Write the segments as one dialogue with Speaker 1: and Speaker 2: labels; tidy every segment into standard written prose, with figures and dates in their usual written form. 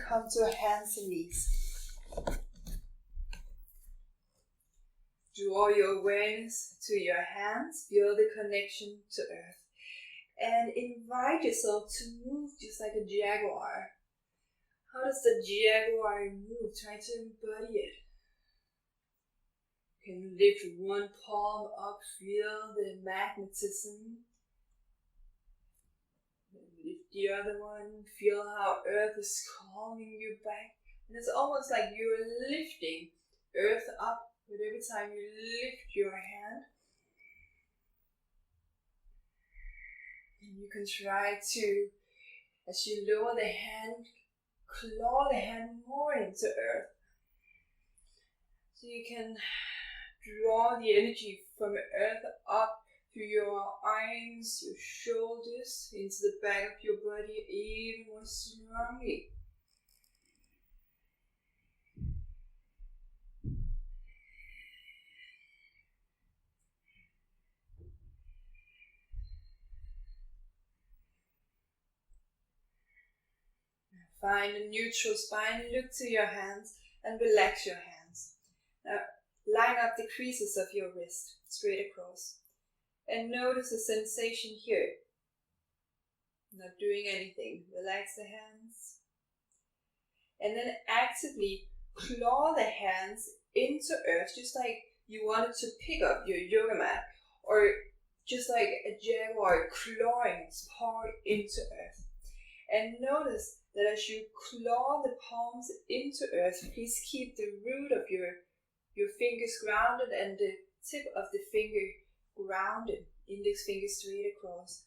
Speaker 1: come to hands and knees. Draw your awareness to your hands, feel the connection to earth, and invite yourself to move just like a jaguar. How does the jaguar move? Try to embody it. You can lift one palm up, feel the magnetism. Lift the other one, feel how earth is calming you back. And it's almost like you're lifting earth up with every time you lift your hand. And you can try to, as you lower the hand, claw the hand more into earth. So you can draw the energy from earth up through your arms, your shoulders, into the back of your body even more strongly. Find a neutral spine, look to your hands and relax your hands. Now line up the creases of your wrist straight across. And notice the sensation here. Not doing anything. Relax the hands. And then actively claw the hands into earth, just like you wanted to pick up your yoga mat. Or just like a jaguar clawing its paw into earth. And notice that as you claw the palms into earth, please keep the root of your fingers grounded and the tip of the finger grounded, index finger straight across.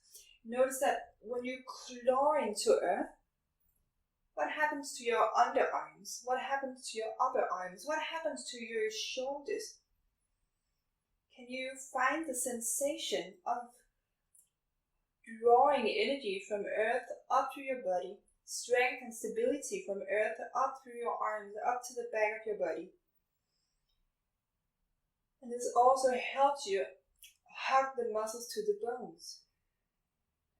Speaker 1: Notice that when you claw into earth, what happens to your underarms? What happens to your upper arms? What happens to your shoulders? Can you find the sensation of drawing energy from earth up through your body, strength and stability from earth up through your arms, up to the back of your body? And this also helps you hug the muscles to the bones.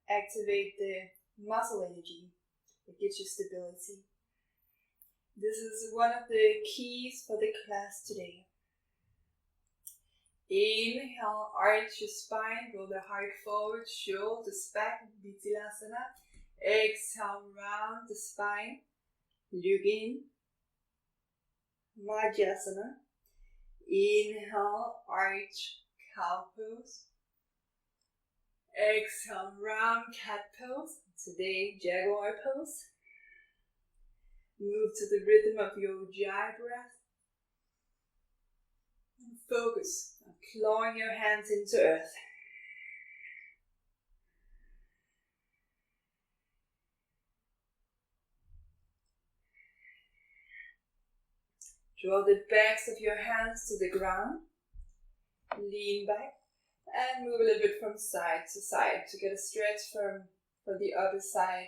Speaker 1: Activate the muscle energy that gives you stability. This is one of the keys for the class today. Inhale, arch your spine, roll the heart forward, shoulders back, Vinyasa. Exhale, round the spine, look in, Majasana. Inhale, arch, cow pose. Exhale, round cat pose. Today, jaguar pose. Move to the rhythm of your Ujjayi breath. And focus on clawing your hands into earth. Draw the backs of your hands to the ground. Lean back and move a little bit from side to side to get a stretch for the other side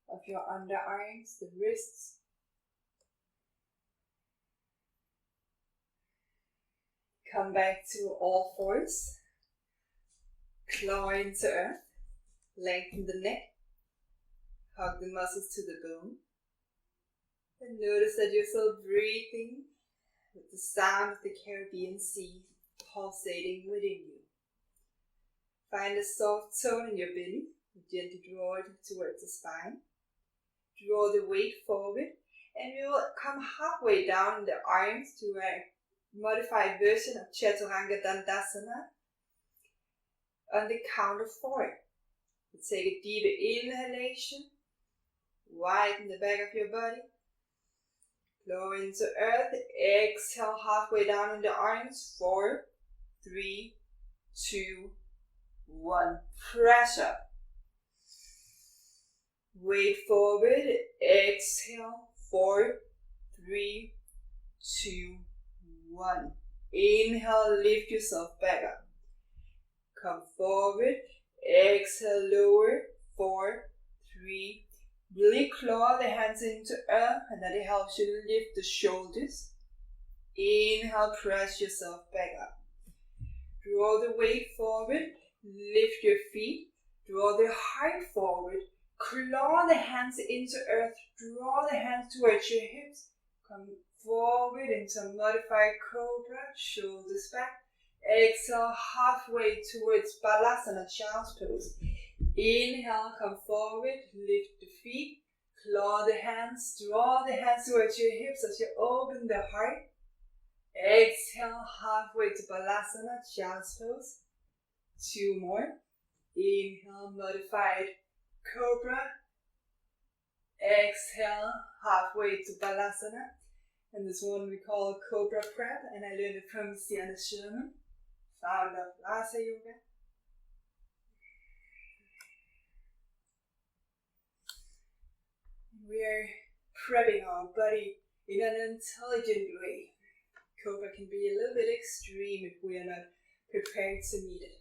Speaker 1: of your underarms, the wrists. Come back to all fours. Claw into earth. Lengthen the neck. Hug the muscles to the bone. And notice that you're still breathing with the sound of the Caribbean Sea pulsating within you. Find a soft tone in your belly. Gently draw it towards the spine. Draw the weight forward. And we will come halfway down in the arms to a modified version of Chaturanga Dandasana on the count of 4. Let's take a deep inhalation. Widen the back of your body. Lower into earth. Exhale halfway down in the arms. 4, 3, 2, 1. Pressure. Weight forward. Exhale. 4, 3, 2, 1. Inhale, lift yourself back up. Come forward. Exhale, lower. 4, 3. Really claw the hands into earth, and that it helps you lift the shoulders. Inhale, press yourself back up. Draw the weight forward. Lift your feet. Draw the heart forward. claw the hands into earth, draw the hands towards your hips, come forward into a modified cobra, shoulders back. Exhale, halfway towards Balasana, child's pose. Inhale, come forward, lift the feet, claw the hands, draw the hands towards your hips as you open the heart. Exhale, halfway to Balasana, child's pose. 2 more. Inhale, modified cobra. Exhale, halfway to Balasana. And this one we call Cobra Prep, and I learned it from Sienna Sherman, founder of Lhasa Yoga. We're prepping our body in an intelligent way. Cobra can be a little bit extreme if we are not prepared to meet it.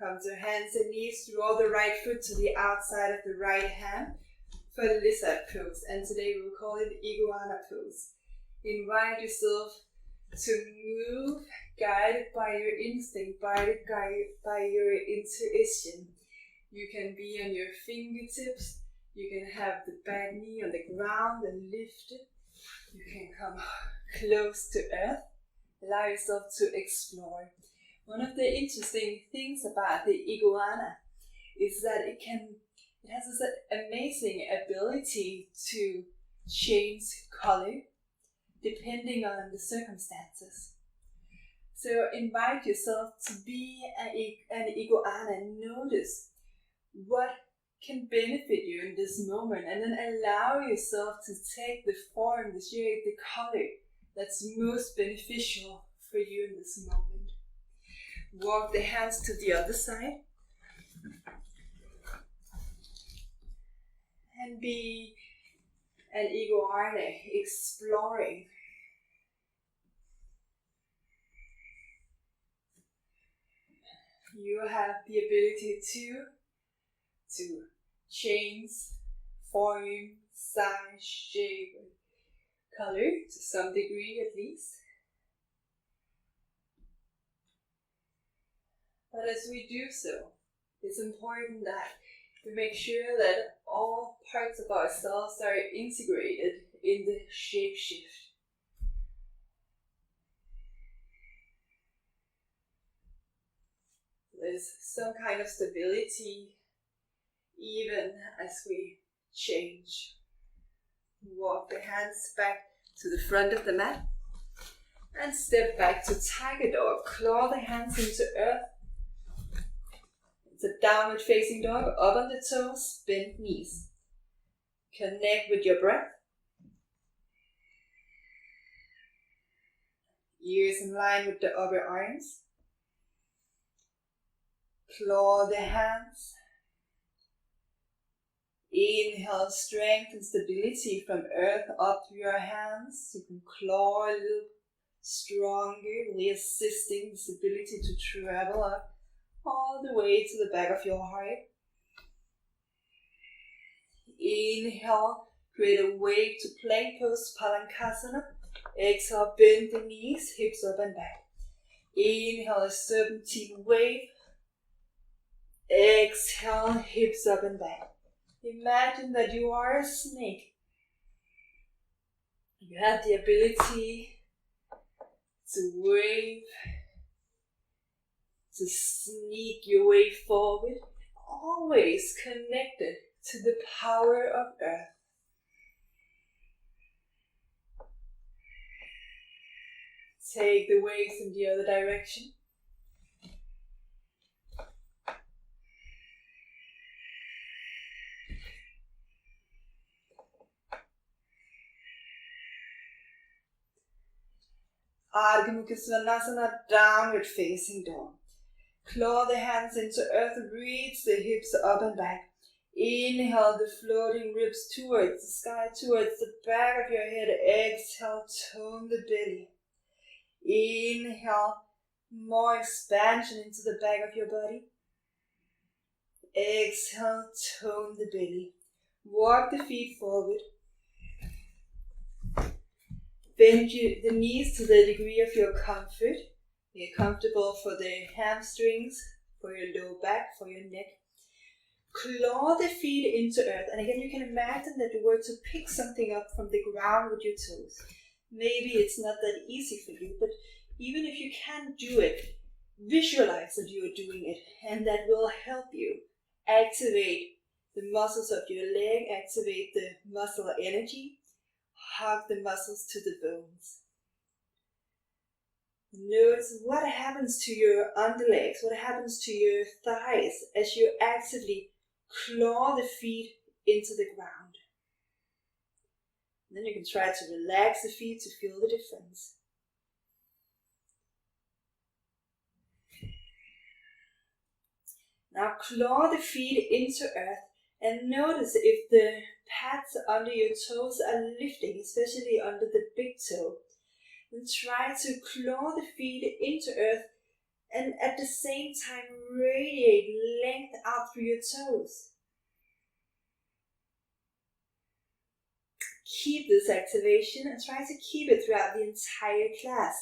Speaker 1: Come to hands and knees, draw the right foot to the outside of the right hand for the lizard pose. And today we'll call it iguana pose. Invite yourself to move, guided by your instinct, guided by your intuition. You can be on your fingertips. You can have the back knee on the ground and lift it. You can come close to earth. Allow yourself to explore. One of the interesting things about the iguana is that it has this amazing ability to change color depending on the circumstances. So invite yourself to be an iguana and notice what can benefit you in this moment, and then allow yourself to take the form, the shape, the color that's most beneficial for you in this moment. Walk the hands to the other side. And be an iguana exploring. You have the ability to change form, size, shape, color to some degree at least. But as we do so, it's important that we make sure that all parts of ourselves are integrated in the shape shift. There's some kind of stability even as we change. Walk the hands back to the front of the mat and step back to tiger dog. Claw the hands into earth. It's a downward facing dog, up on the toes, bend knees. Connect with your breath. Ears in line with the upper arms. Claw the hands. Inhale strength and stability from earth up through your hands. You can claw a little stronger, really assisting this ability to travel up all the way to the back of your heart. Inhale, create a wave to plank pose, Palankasana. Exhale, bend the knees, hips up and back. Inhale, a serpentine wave. Exhale, hips up and back. Imagine that you are a snake. You have the ability to wave, to sneak your way forward, always connected to the power of earth. Take the waves in the other direction. Ardha Mukha Svanasana, downward facing dog. Claw the hands into earth, reach the hips up and back. Inhale the floating ribs towards the sky, towards the back of your head. Exhale, tone the belly. Inhale, more expansion into the back of your body. Exhale, tone the belly. Walk the feet forward. Bend the knees to the degree of your comfort. Get comfortable for the hamstrings, for your low back, for your neck. Claw the feet into earth. And again, you can imagine that you were to pick something up from the ground with your toes. Maybe it's not that easy for you, but even if you can't do it, visualize that you are doing it, and that will help you activate the muscles of your leg, activate the muscle energy, hug the muscles to the bones. Notice what happens to your underlegs, what happens to your thighs as you actively claw the feet into the ground. And then you can try to relax the feet to feel the difference. Now claw the feet into earth and notice if the pads under your toes are lifting, especially under the big toe. And try to claw the feet into earth and at the same time radiate length out through your toes. Keep this activation and try to keep it throughout the entire class.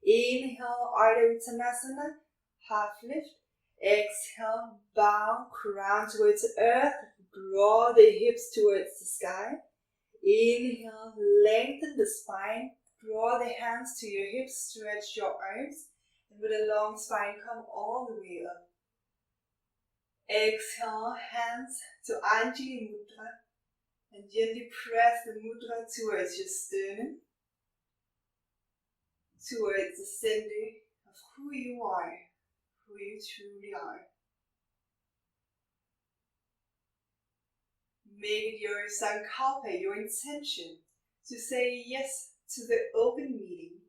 Speaker 1: Inhale, Ardha Uttanasana, half lift. Exhale, bow, crown towards earth, draw the hips towards the sky. Inhale, lengthen the spine, draw the hands to your hips, stretch your arms, and with a long spine, come all the way up. Exhale, hands to Anjali Mudra, and gently press the mudra towards your sternum, towards the center of who you are, who you truly are. Make it your sankalpa, your intention, to say yes to the open meeting.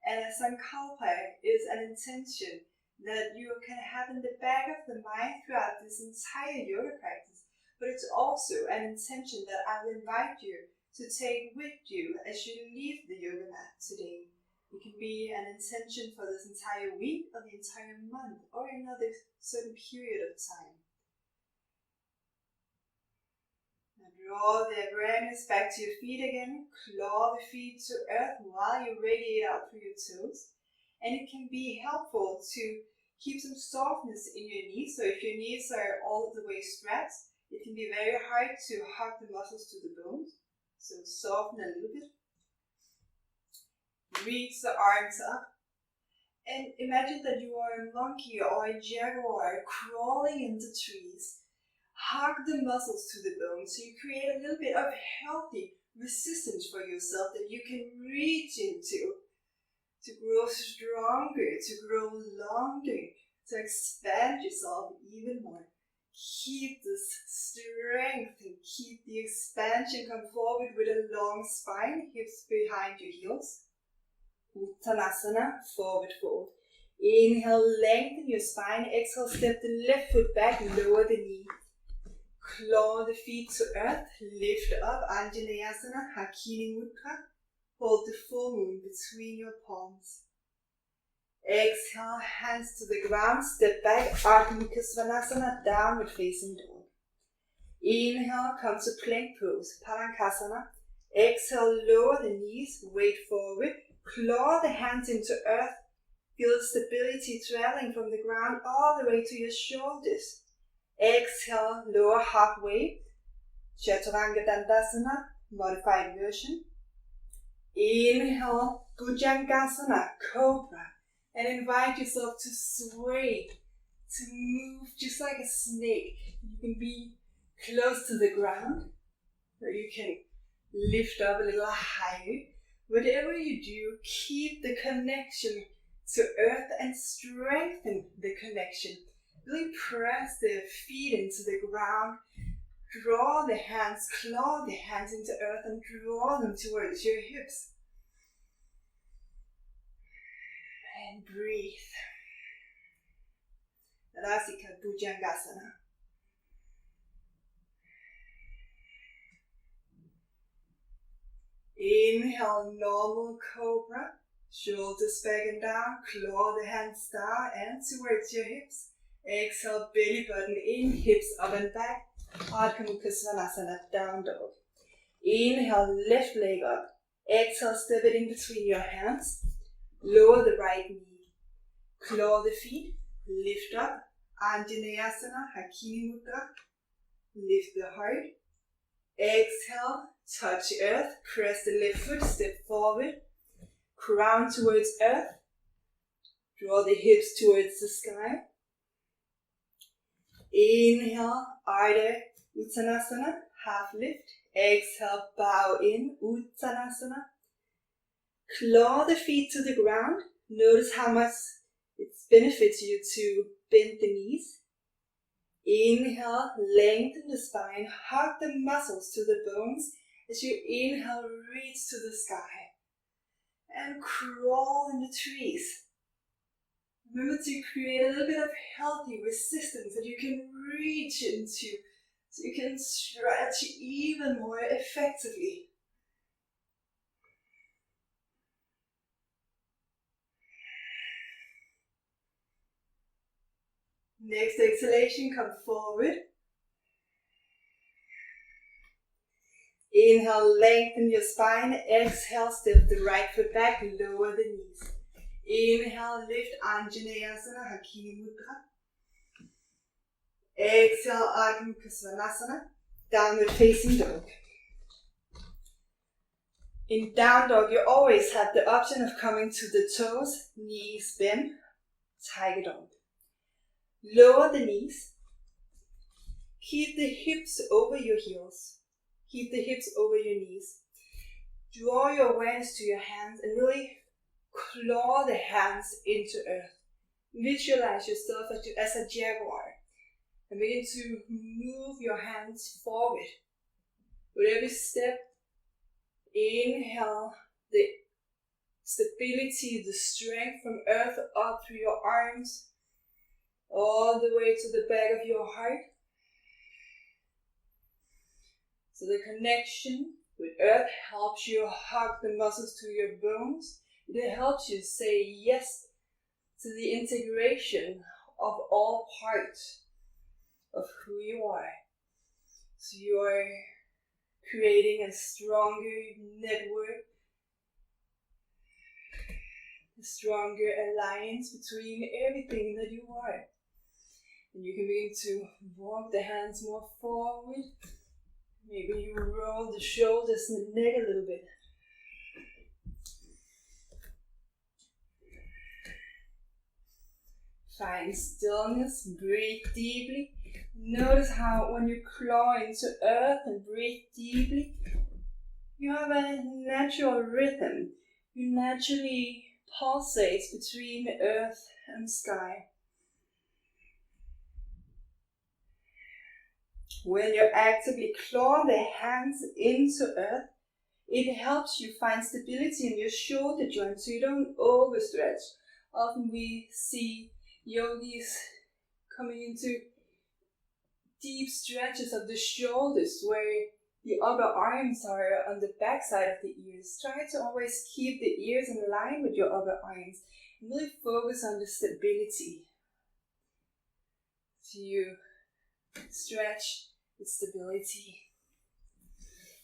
Speaker 1: And a sankalpa is an intention that you can have in the back of the mind throughout this entire yoga practice. But it's also an intention that I will invite you to take with you as you leave the yoga mat today. It can be an intention for this entire week or the entire month or another certain period of time. Now draw the awareness back to your feet again. Claw the feet to earth while you radiate out through your toes. And it can be helpful to keep some softness in your knees. So if your knees are all the way stretched, it can be very hard to hug the muscles to the bones. So soften a little bit. Reach the arms up. And imagine that you are a monkey or a jaguar crawling in the trees. Hug the muscles to the bones so you create a little bit of healthy resistance for yourself that you can reach into to grow stronger, to grow longer, to expand yourself even more. Keep this strength and keep the expansion. Come forward with a long spine, hips behind your heels. Uttanasana, forward fold. Inhale, lengthen your spine. Exhale, step the left foot back, lower the knee. Claw the feet to earth, lift up, Anjalayasana, Hakini Mudra. Hold the full moon between your palms. Exhale, hands to the ground, step back, Ardha Mukha Svanasana, downward facing dog. Inhale, come to plank pose, Palankasana. Exhale, lower the knees, weight forward, claw the hands into earth, feel stability traveling from the ground all the way to your shoulders. Exhale, lower halfway, Chaturanga Dandasana, modified version. Inhale, Bhujangasana, Cobra, and invite yourself to sway, to move just like a snake. You can be close to the ground, or you can lift up a little higher. Whatever you do, keep the connection to earth and strengthen the connection. Really press the feet into the ground. Draw the hands, claw the hands into earth and draw them towards your hips. And breathe. Rasika Bhujangasana. Inhale, normal cobra. Shoulders back and down. Claw the hands down and towards your hips. Exhale, belly button in, hips up and back. Ardha Mukha Svanasana, down dog. Inhale, left leg up. Exhale, step it in between your hands. Lower the right knee. Claw the feet, lift up. Anjaneyasana, Hakini Mudra. Lift the heart. Exhale, touch earth, press the left foot, step forward. Crown towards earth. Draw the hips towards the sky. Inhale, Ardha Uttanasana, half lift. Exhale, bow in, Uttanasana. Claw the feet to the ground. Notice how much it benefits you to bend the knees. Inhale, lengthen the spine, hug the muscles to the bones. As you inhale, reach to the sky. And crawl in the trees. Remember to create a little bit of healthy resistance that you can reach into, so you can stretch even more effectively. Next exhalation, come forward. Inhale, lengthen your spine. Exhale, step the right foot back, lower the knees. Inhale, lift Anjaneyasana, Hakini Mudra. Exhale, Ardha Mukha Svanasana, downward facing dog. In down dog, you always have the option of coming to the toes, knees bend, tiger dog. Lower the knees. Keep the hips over your heels. Keep the hips over your knees. Draw your awareness to your hands and really claw the hands into earth. Visualize yourself as a jaguar. And begin to move your hands forward. With every step, inhale the stability, the strength from earth up through your arms, all the way to the back of your heart. So the connection with earth helps you hug the muscles to your bones. It helps you say yes to the integration of all parts of who you are. So you are creating a stronger network, a stronger alliance between everything that you are. And you can begin to walk the hands more forward. Maybe you roll the shoulders and the neck a little bit. Find stillness, breathe deeply. Notice how when you claw into earth and breathe deeply, you have a natural rhythm. You naturally pulsate between earth and sky. When you actively claw the hands into earth, it helps you find stability in your shoulder joints so you don't overstretch. Often we see yogis coming into deep stretches of the shoulders where the upper arms are on the back side of the ears. Try to always keep the ears in line with your upper arms and really focus on the stability. So you stretch with stability.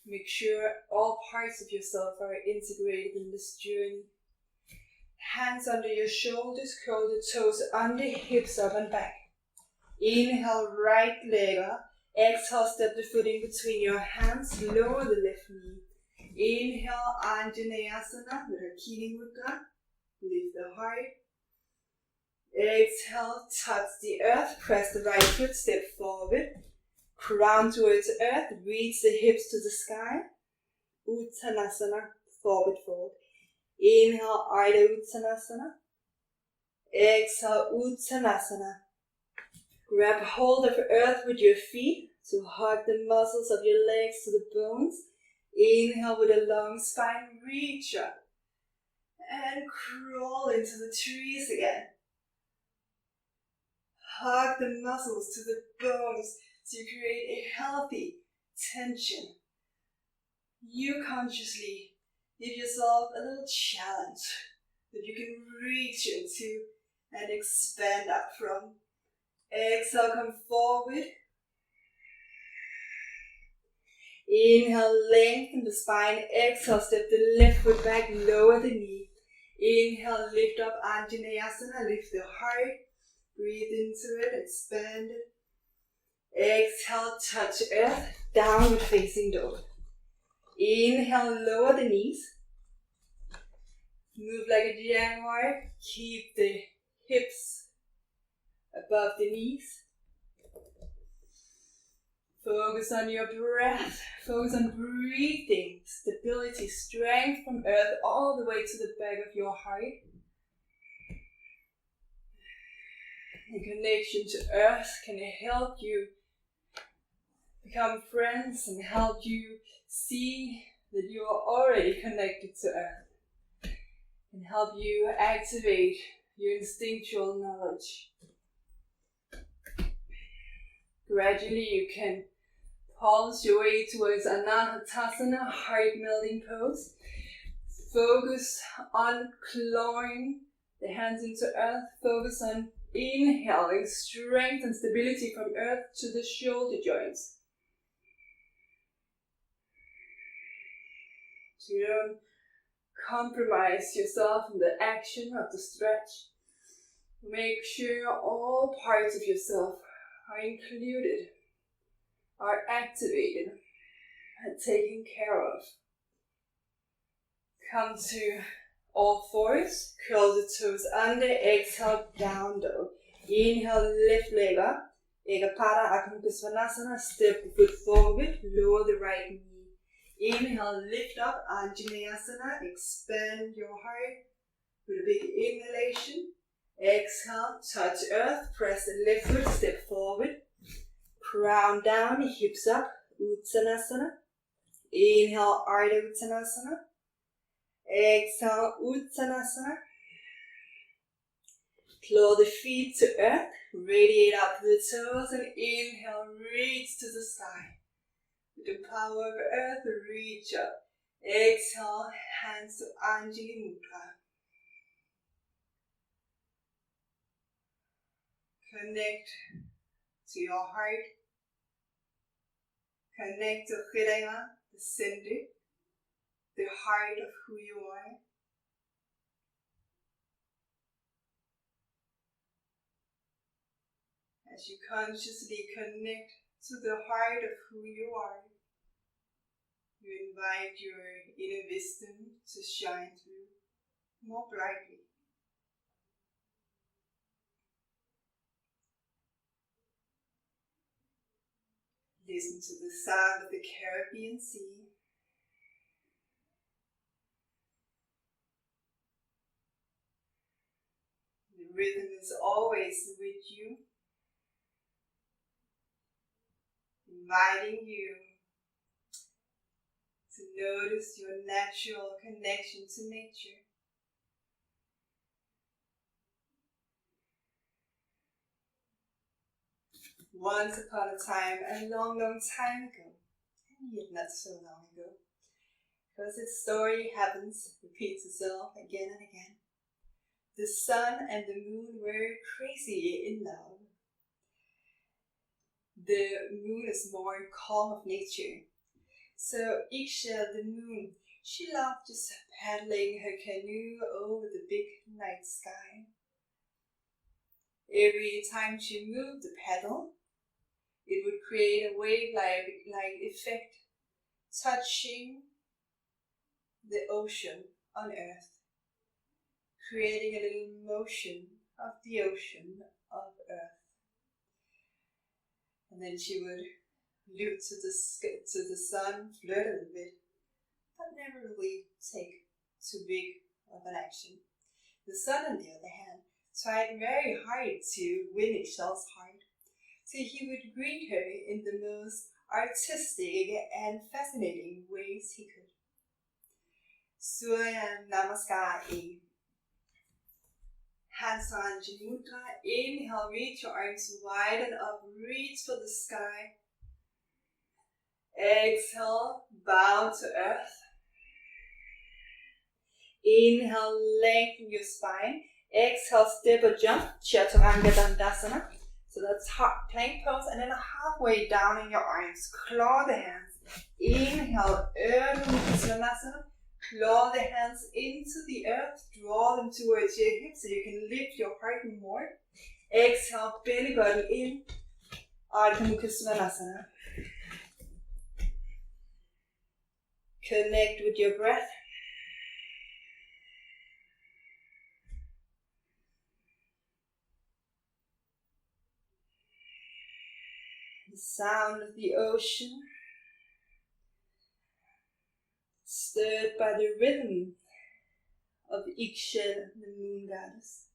Speaker 1: Make sure all parts of yourself are integrated in this journey. Hands under your shoulders, curl the toes under, hips up and back. Inhale, right leg up. Exhale, step the foot in between your hands, lower the left knee. Inhale, Anjaneyasana with Hakini Mudra. Lift the heart. Exhale, touch the earth, press the right foot, step forward. Crown towards earth, reach the hips to the sky. Uttanasana, forward fold. Inhale, Ardha Uttanasana. Exhale, Uttanasana. Grab hold of earth with your feet to hug the muscles of your legs to the bones. Inhale with a long spine, reach up. And crawl into the trees again. Hug the muscles to the bones to create a healthy tension. You consciously give yourself a little challenge that you can reach into and expand up from. Exhale, come forward. Inhale, lengthen the spine. Exhale, step the left foot back, lower the knee. Inhale, lift up Anjaneyasana, lift the heart. Breathe into it, expand it. Exhale, touch earth, downward facing dog. Inhale, lower the knees. Move like a jaguar. Keep the hips above the knees. Focus on your breath. Focus on breathing. Stability, strength from earth all the way to the back of your heart. The connection to earth can help you become friends and help you see that you are already connected to earth and help you activate your instinctual knowledge. Gradually you can pulse your way towards Anahatasana, heart melting pose. Focus on clawing the hands into earth. Focus on inhaling strength and stability from earth to the shoulder joints. So you don't compromise yourself in the action of the stretch. Make sure all parts of yourself are included, are activated, and taken care of. Come to all fours, curl the toes under, exhale, down dog. Inhale, lift leg up. Ekapada Akanukasvanasana, step the foot forward, lower the right knee. Inhale, lift up, Anjaneyasana, expand your heart with a big inhalation. Exhale, touch earth, press the left foot, step forward. Crown down, hips up, Uttanasana. Inhale, Ardha Uttanasana. Exhale, Uttanasana. Claw the feet to earth, radiate up the toes, and inhale, reach to the sky. With the power of earth, reach up. Exhale, hands to Anjali Mudra. Connect to your heart. Connect to Hridaya, the center, the heart of who you are. As you consciously connect to the heart of who you are, you invite your inner wisdom to shine through more brightly. Listen to the sound of the Caribbean Sea. The rhythm is always with you, inviting you to notice your natural connection to nature. Once upon a time, a long, long time ago, and yet not so long ago, because its story repeats itself again and again. The sun and the moon were crazy in love. The moon is more calm of nature. So Ixchel, the moon, she loved just paddling her canoe over the big night sky. Every time she moved the paddle, it would create a wave-like effect, touching the ocean on earth, creating a little motion of the ocean of earth. And then she would look to the sun, flirt a little bit, but never really take too big of an action. The sun, on the other hand, tried very hard to win Ixchel's heart. So he would greet her in the most artistic and fascinating ways he could. Surya Namaskar E. Hands to Anjali Mudra. Inhale, reach your arms wide and up, reach for the sky. Exhale, bow to earth. Inhale, lengthen your spine. Exhale, step or jump, Chaturanga Dandasana. So that's plank pose, and then halfway down in your arms, claw the hands. Inhale, Urdhva Uttanasana. Claw the hands into the earth, draw them towards your hips so you can lift your heart more. Exhale, belly button in. Ardha Mukha Svanasana. Connect with your breath. The sound of the ocean, stirred by the rhythm of Ixchel, the moon goddess.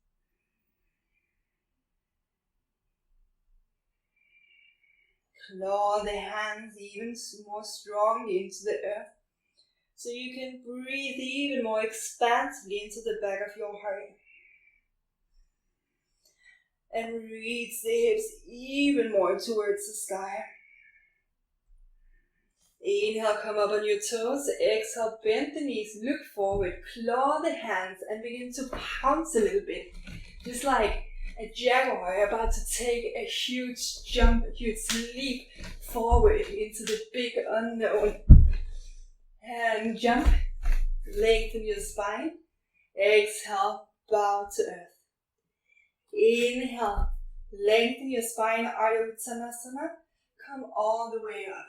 Speaker 1: Claw the hands even more strongly into the earth, so you can breathe even more expansively into the back of your heart. And reach the hips even more towards the sky. Inhale, come up on your toes. Exhale, bend the knees, look forward, claw the hands and begin to pounce a little bit. Just like a jaguar about to take a huge jump, a huge leap forward into the big unknown. And jump, lengthen your spine. Exhale, bow to earth. Inhale, lengthen your spine, Ardha Uttanasana. Come all the way up.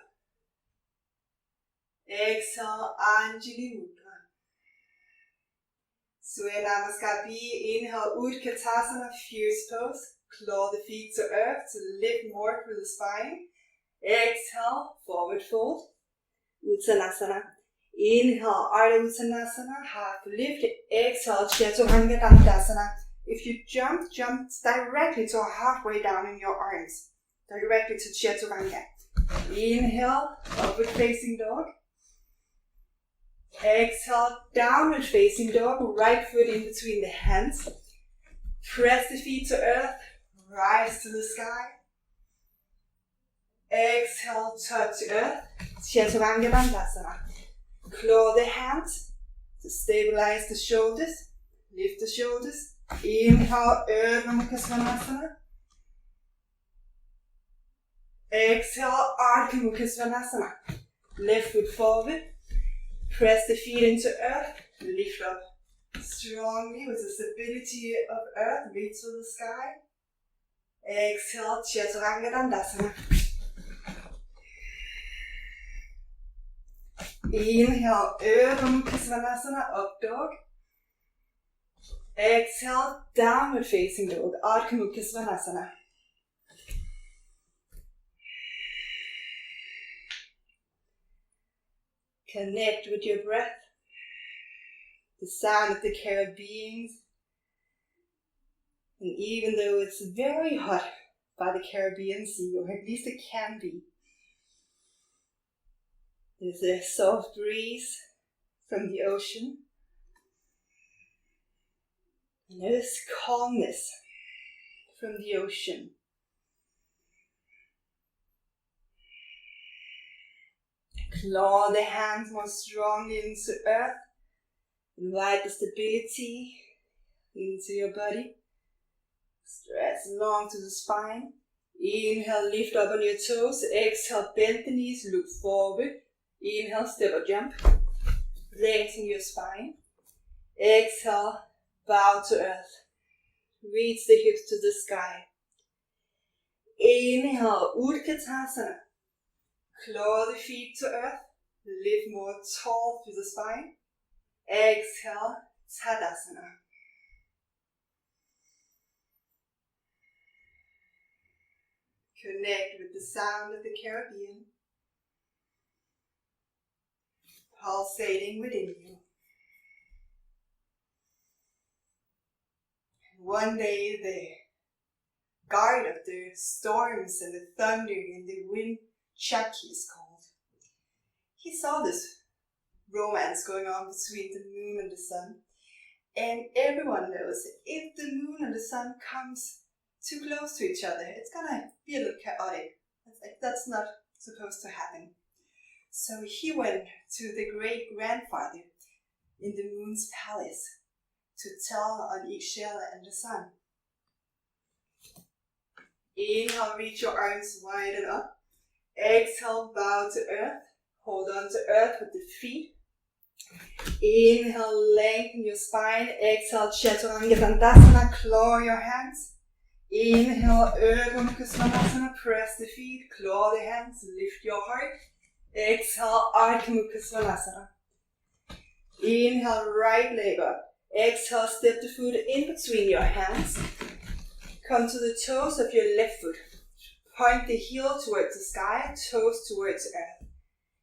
Speaker 1: Exhale, Anjali Mudra. Surya Namaskar B. Inhale, Utkatasana, fierce pose. Claw the feet to earth to lift more through the spine. Exhale, forward fold. Uttanasana. Inhale, Ardha Uttanasana, half lift. Exhale, Chaturanga Dandasana. If you jump directly to halfway down in your arms. Directly to Chaturanga. Inhale, upward facing dog. Exhale, downward facing dog. Right foot in between the hands. Press the feet to earth. Rise to the sky. Exhale, touch earth. Chaturanga Dandasana. Claw the hands to stabilize the shoulders. Lift the shoulders. Inhale, Urdhva Mukha Svanasana. Exhale, Ardha Mukha Svanasana. Left foot forward. Press the feet into earth. Lift up strongly with the stability of earth. Reach to the sky. Exhale, Chaturanga Dandasana. Inhale, Urdhva Mukha Svanasana, up dog. Exhale, downward facing dog, Ardha Mukha Svanasana. Connect with your breath, the sound of the Caribbean. And even though it's very hot by the Caribbean Sea, or at least it can be, there's a soft breeze from the ocean. And there's calmness from the ocean. Claw the hands more strongly into earth. Invite the stability into your body. Stretch long to the spine. Inhale, lift up on your toes. Exhale, bend the knees, look forward. Inhale, step or jump. Lengthen your spine. Exhale, bow to earth. Reach the hips to the sky. Inhale, Utkatasana. Claw the feet to earth. Lift more tall through the spine. Exhale, Tadasana. Connect with the sound of the Caribbean, pulsating within you. One day the guard of the storms and the thunder and the wind, Chucky is called. He saw this romance going on between the moon and the sun. And everyone knows that if the moon and the sun comes too close to each other, it's gonna be a little chaotic. That's not supposed to happen. So he went to the great grandfather in the moon's palace to tell on Ixchel and the sun. Inhale, reach your arms wide and up. Exhale, bow to earth. Hold on to earth with the feet. Inhale, lengthen your spine. Exhale, Chaturanga Dandasana. Claw your hands. Inhale, Urdhva Mukha Svanasana, press the feet, claw the hands, lift your heart. Exhale, Ardha Mukha Svanasana. Inhale, right leg up. Exhale, step the foot in between your hands. Come to the toes of your left foot. Point the heel towards the sky, toes towards earth.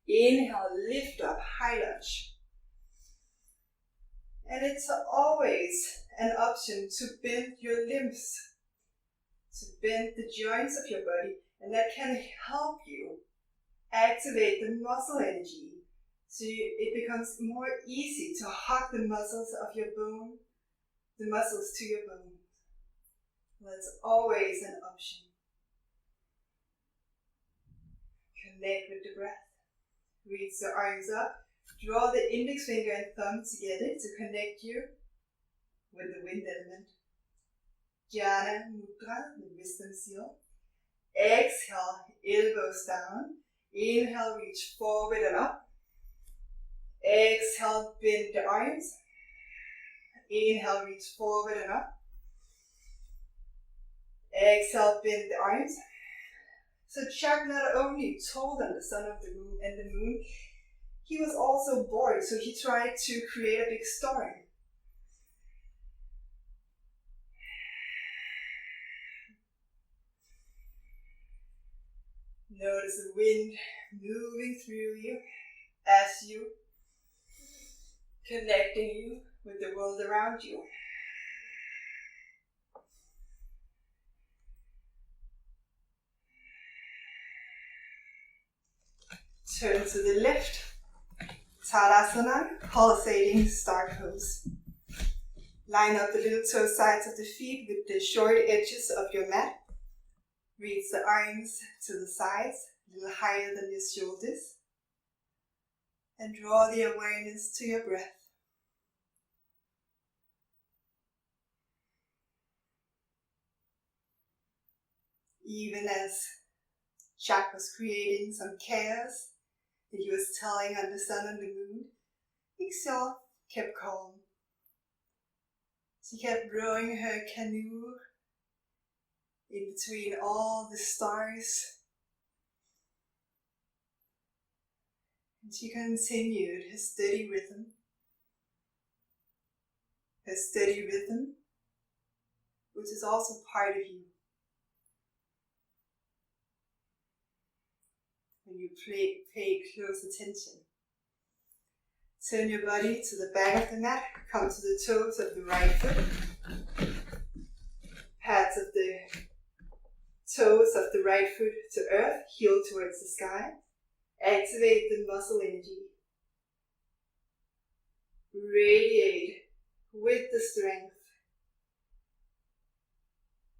Speaker 1: Inhale, lift up, high lunge. And it's always an option to bend your limbs, to bend the joints of your body, and that can help you activate the muscle energy so it becomes more easy to hug the muscles of your bone, the muscles to your bone. That's always an option. Connect with the breath. Reach the arms up. Draw the index finger and thumb together to connect you with the wind element. Jhana Mudra, the wisdom seal. Exhale, elbows down. Inhale, reach forward and up. Exhale, bend the arms. Inhale, reach forward and up. Exhale, bend the arms. So Jack not only told them the sun of the moon and the moon, he was also bored, so he tried to create a big storm. Notice the wind moving through you as you, connecting you with the world around you. Turn to the left. Tadasana, pulsating star pose. Line up the little toe sides of the feet with the short edges of your mat. Reach the arms to the sides, a little higher than your shoulders. And draw the awareness to your breath. Even as Jack was creating some chaos that he was telling on the sun and the moon, Ixchel kept calm. She kept rowing her canoe in between all the stars. And she continued her steady rhythm. Her steady rhythm, which is also part of you. When you pay close attention. Turn your body to the back of the mat, come to the toes of the right foot. Pads of the toes of the right foot to earth, heel towards the sky. Activate the muscle energy. Radiate with the strength.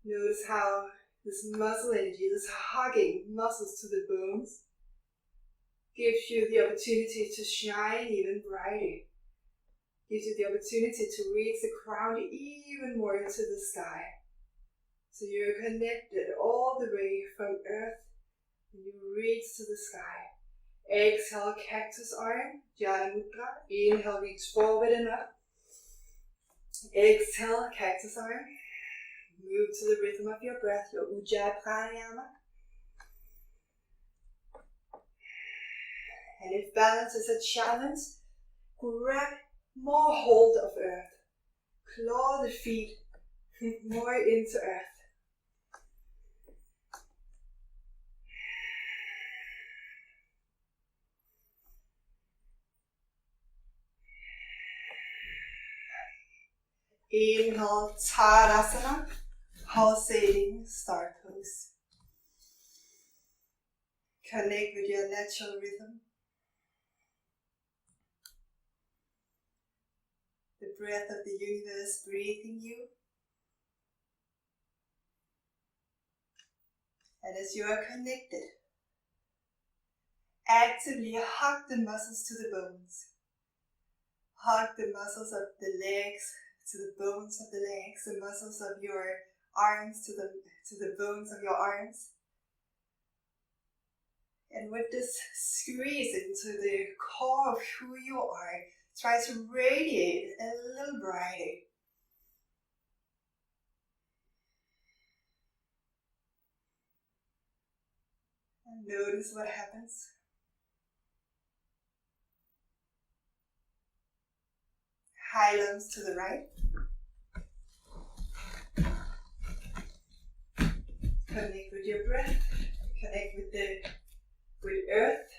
Speaker 1: Notice how this muscle energy, this hugging muscles to the bones, gives you the opportunity to shine even brighter. Gives you the opportunity to reach the crown even more into the sky. So you're connected all the way from earth and you reach to the sky. Exhale, cactus arm, Jhana Mudra. Inhale, reach forward and up. Exhale, cactus arm. Move to the rhythm of your breath, your Ujjayi pranayama. And if balance is a challenge, grab more hold of earth. Claw the feet more into earth. Inhale, Tadasana, pulsating star pose. Connect with your natural rhythm. The breath of the universe breathing you. And as you are connected, actively hug the muscles to the bones. Hug the muscles of the legs to the bones of the legs, the muscles of your arms to the bones of your arms. And with this squeeze into the core of who you are, try to radiate a little brighter. And notice what happens. High lungs to the right. Connect with your breath. Connect with earth.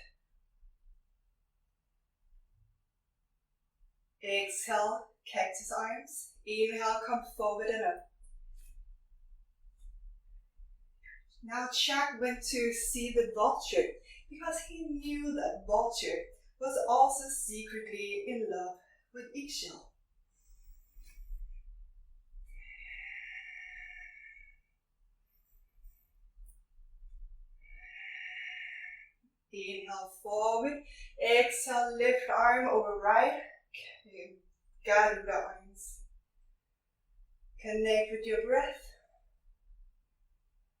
Speaker 1: Exhale, cactus arms. Inhale, come forward and up. Now Jack went to see the vulture because he knew that vulture was also secretly in love with Ixchel. Inhale forward, exhale, lift arm over right, Garuda arms. Connect with your breath.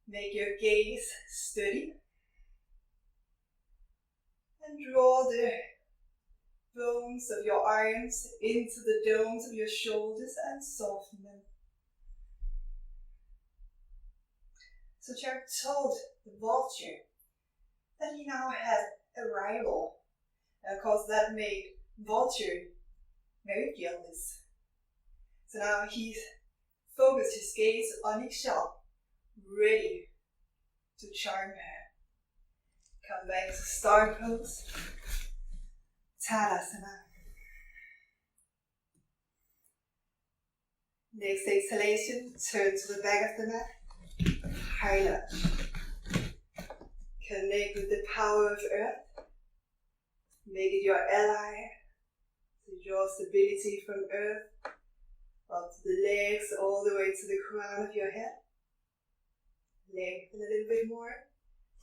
Speaker 1: Make your gaze steady. And draw the bones of your arms into the domes of your shoulders and soften them. So Jack told the vulture that he now had a rival. And of course that made vulture very jealous. So now he's focused his gaze on Ixchel, ready to charm her. Come back to star pose. Tadasana. Next exhalation, turn to the back of the mat. High lunge. Connect with the power of earth. Make it your ally. To draw stability from earth up to the legs, all the way to the crown of your head. Lengthen a little bit more.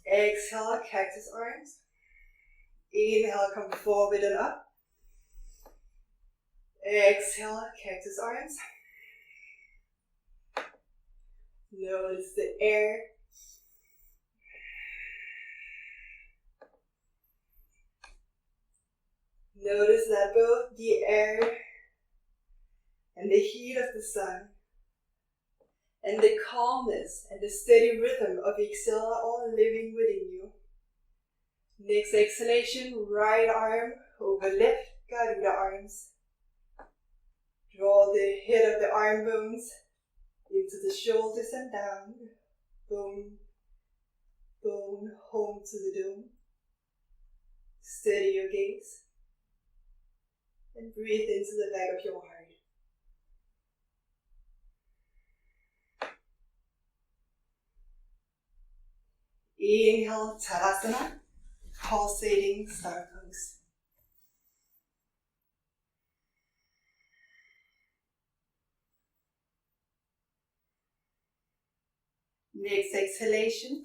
Speaker 1: Exhale, cactus arms. Inhale, come forward and up. Exhale, cactus arms. Notice the air. Notice that both the air and the heat of the sun and the calmness and the steady rhythm of Ixchel are all living within you. Next exhalation, right arm over left, Garuda arms. Draw the head of the arm bones into the shoulders and down. Bone, bone, home to the dome. Steady your gaze. And breathe into the back of your heart. Inhale, Tadasana, pulsating star pose. Next exhalation,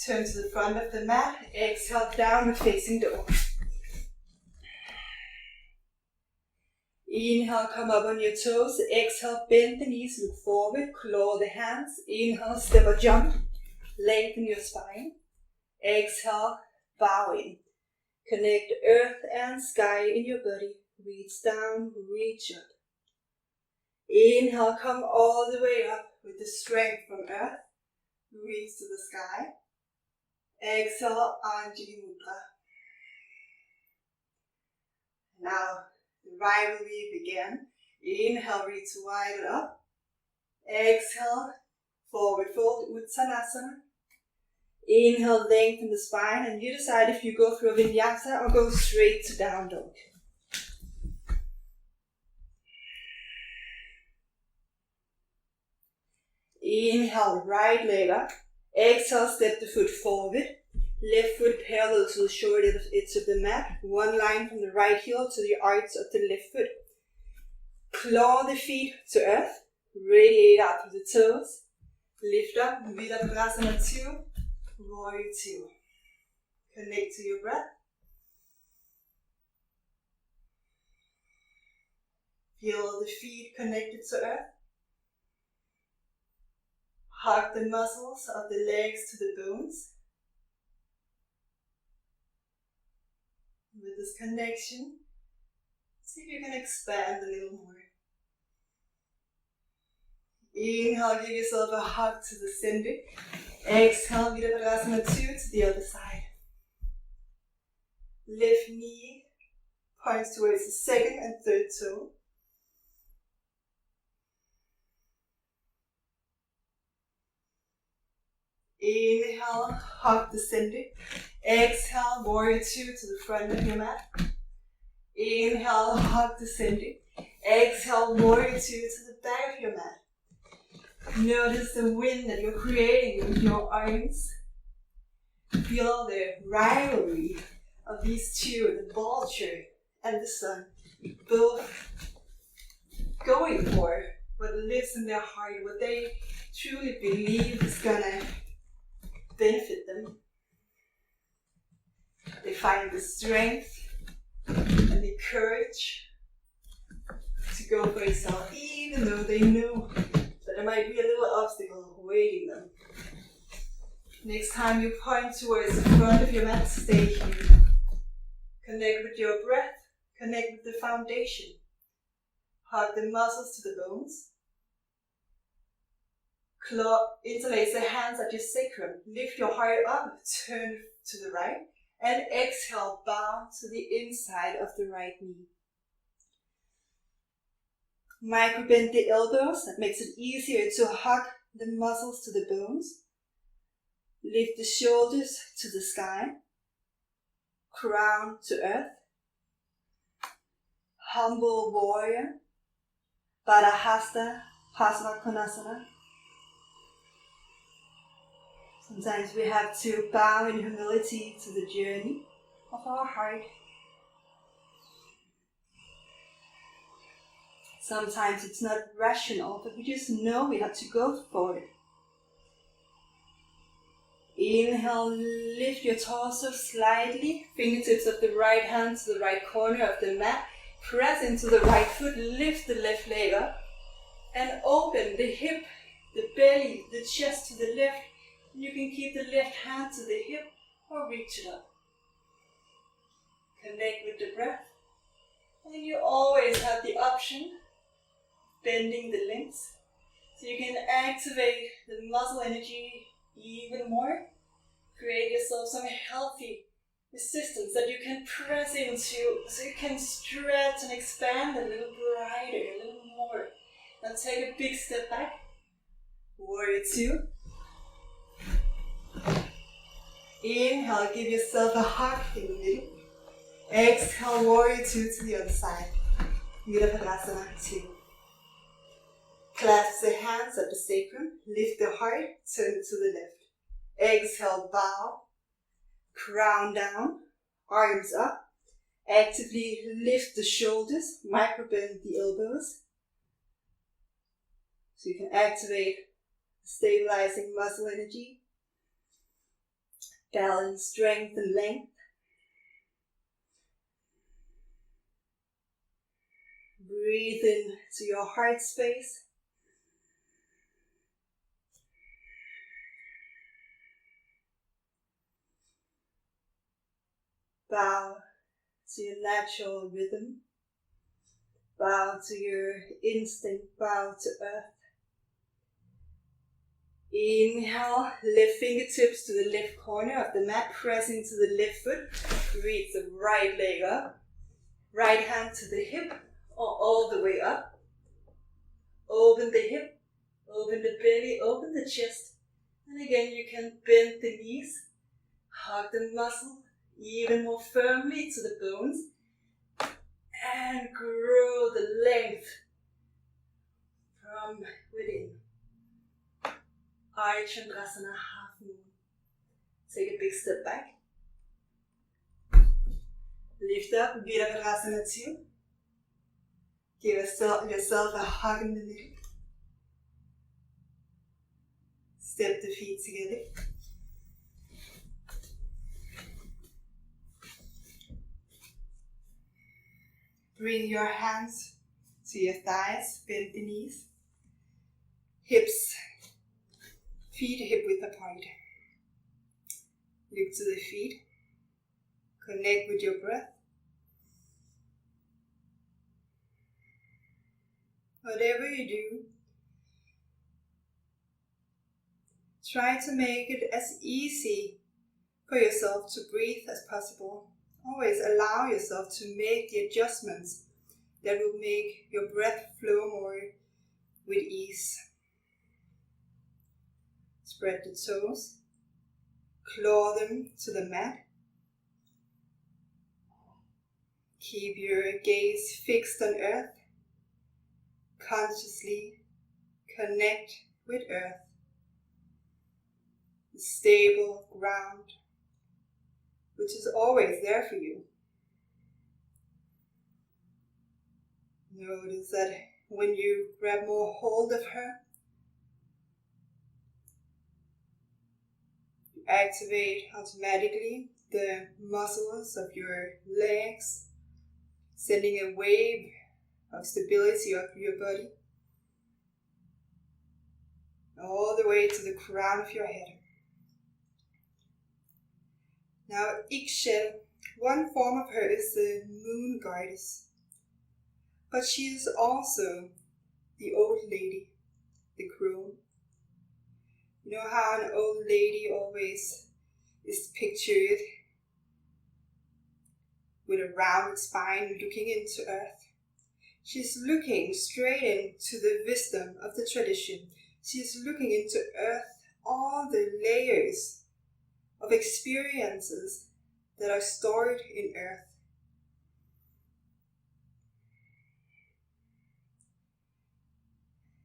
Speaker 1: turn to the front of the mat, exhale, downward facing dog. Inhale, come up on your toes, exhale, bend the knees, look forward, claw the hands, inhale, step or jump. Lengthen your spine. Exhale, bow in. Connect earth and sky in your body. Reach down, reach up. Inhale, come all the way up with the strength from earth. Reach to the sky. Exhale, Anjali Mudra. Now, the rivalry began. Inhale, reach wide up. Exhale, forward fold, Uttanasana. Inhale, lengthen the spine, and you decide if you go through a Vinyasa or go straight to down dog. Inhale, right leg up. Exhale, step the foot forward. Left foot parallel to the short edge of the mat. One line from the right heel to the arch of the left foot. Claw the feet to earth. Radiate out through the toes. Lift up, Virabhadrasana 2, Warrior 2. Connect to your breath. Feel the feet connected to earth. Hug the muscles of the legs to the bones. With this connection, see if you can expand a little more. Inhale, give yourself a hug to the center. Exhale, Virabhadrasana 2 to the other side. Left knee points towards the second and third toe. Inhale, hug the center. Exhale, warrior two to the front of your mat. Inhale, hug the center. Exhale, warrior two to the back of your mat. Notice the wind that you're creating with your arms. Feel the rivalry of these two, the vulture and the sun, both going for what lives in their heart, what they truly believe is gonna benefit them. They find the strength and the courage to go for itself, even though they know that there might be a little obstacle awaiting them. Next time you point towards the front of your mat, stay here. Connect with your breath, connect with the foundation. Hug the muscles to the bones. Interlace the hands at your sacrum. Lift your heart up, turn to the right, and exhale, bow to the inside of the right knee. Micro bend the elbows, that makes it easier to hug the muscles to the bones. Lift the shoulders to the sky, crown to earth. Humble warrior, Padahasta Pasvakonasana. Sometimes we have to bow in humility to the journey of our heart. Sometimes it's not rational, but we just know we have to go for it. Inhale, lift your torso slightly, fingertips of the right hand to the right corner of the mat. Press into the right foot, lift the left leg up, and open the hip, the belly, the chest to the left. You can keep the left hand to the hip or reach it up. Connect with the breath, and you always have the option of bending the limbs, so you can activate the muscle energy even more. Create yourself some healthy resistance that you can press into, so you can stretch and expand a little brighter, a little more. Now take a big step back. Warrior two. Inhale, give yourself a hug in the middle. Exhale, warrior two to the other side. Virabhadrasana two. Clasp the hands at the sacrum, lift the heart, turn to the left. Exhale, bow, crown down, arms up. Actively lift the shoulders, micro bend the elbows. So you can activate stabilizing muscle energy. Balance strength and length. Breathe in to your heart space. Bow to your natural rhythm. Bow to your instinct. Bow to earth. Inhale, lift fingertips to the left corner of the mat, press into the left foot. Reach the right leg up. Right hand to the hip or all the way up. Open the hip, open the belly, open the chest. And again, you can bend the knees, hug the muscle even more firmly to the bones, and grow the length from within. Archandrasana, half moon. Take a big step back. Lift up, Virabhadrasana 2. Give yourself a hug in the middle. Step the feet together. Bring your hands to your thighs, bend the knees. Hips, feet hip width apart. Look to the feet. Connect with your breath. Whatever you do, try to make it as easy for yourself to breathe as possible. Always allow yourself to make the adjustments that will make your breath flow more with ease. Spread the toes, claw them to the mat. Keep your gaze fixed on earth. Consciously connect with earth, the stable ground, which is always there for you. Notice that when you grab more hold of her, you activate automatically the muscles of your legs, sending a wave of stability up your body, all the way to the crown of your head. Now, Ixchel, one form of her is the moon goddess, but she is also the old lady, the crone. You know how an old lady always is pictured with a rounded spine looking into earth? She's looking straight into the wisdom of the tradition. She's looking into earth, all the layers of experiences that are stored in earth.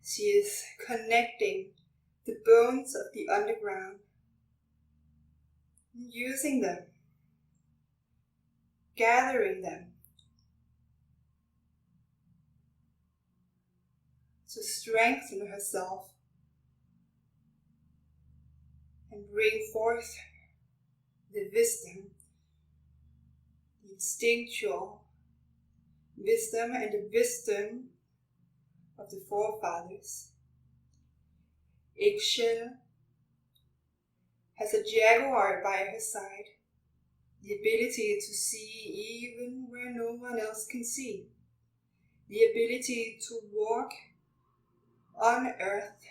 Speaker 1: She is connecting the bones of the underground, using them, gathering them to strengthen herself and bring forth the wisdom, the instinctual wisdom and the wisdom of the forefathers. Ixchel has a jaguar by her side, the ability to see even where no one else can see, the ability to walk on earth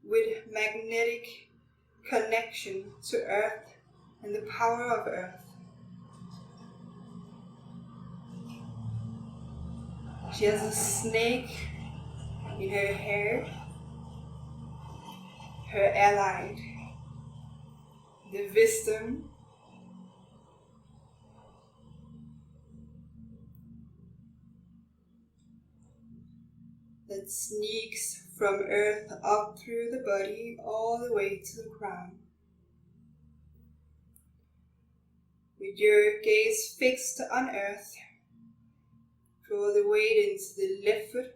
Speaker 1: with magnetic connection to earth and the power of earth. She has a snake in her hair, her ally, the wisdom that sneaks from earth up through the body all the way to the crown. With your gaze fixed on earth, draw the weight into the left foot,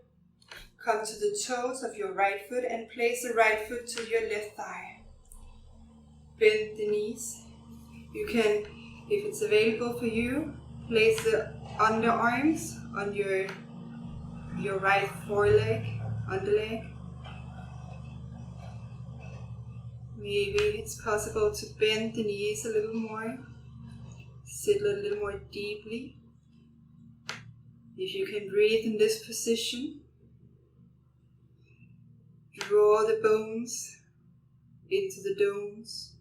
Speaker 1: come to the toes of your right foot and place the right foot to your left thigh. Bend the knees. You can, if it's available for you, place the underarms on your right foreleg, underleg. Maybe it's possible to bend the knees a little more, sit a little more deeply. If you can breathe in this position, draw the bones into the domes,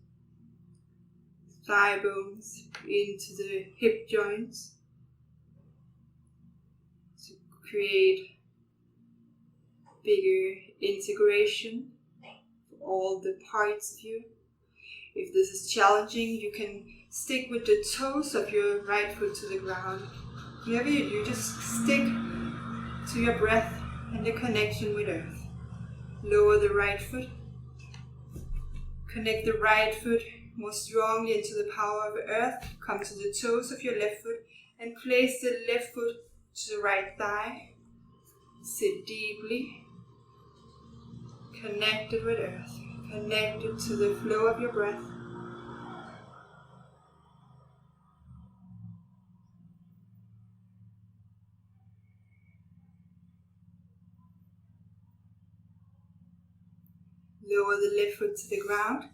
Speaker 1: thigh bones into the hip joints to create bigger integration for all the parts of you. If this is challenging, you can stick with the toes of your right foot to the ground. Whenever you do, just stick to your breath and the connection with earth. Lower the right foot. Connect the right foot more strongly into the power of earth. Come to the toes of your left foot and place the left foot to the right thigh. Sit deeply. Connected with earth. Connected to the flow of your breath. Lower the left foot to the ground.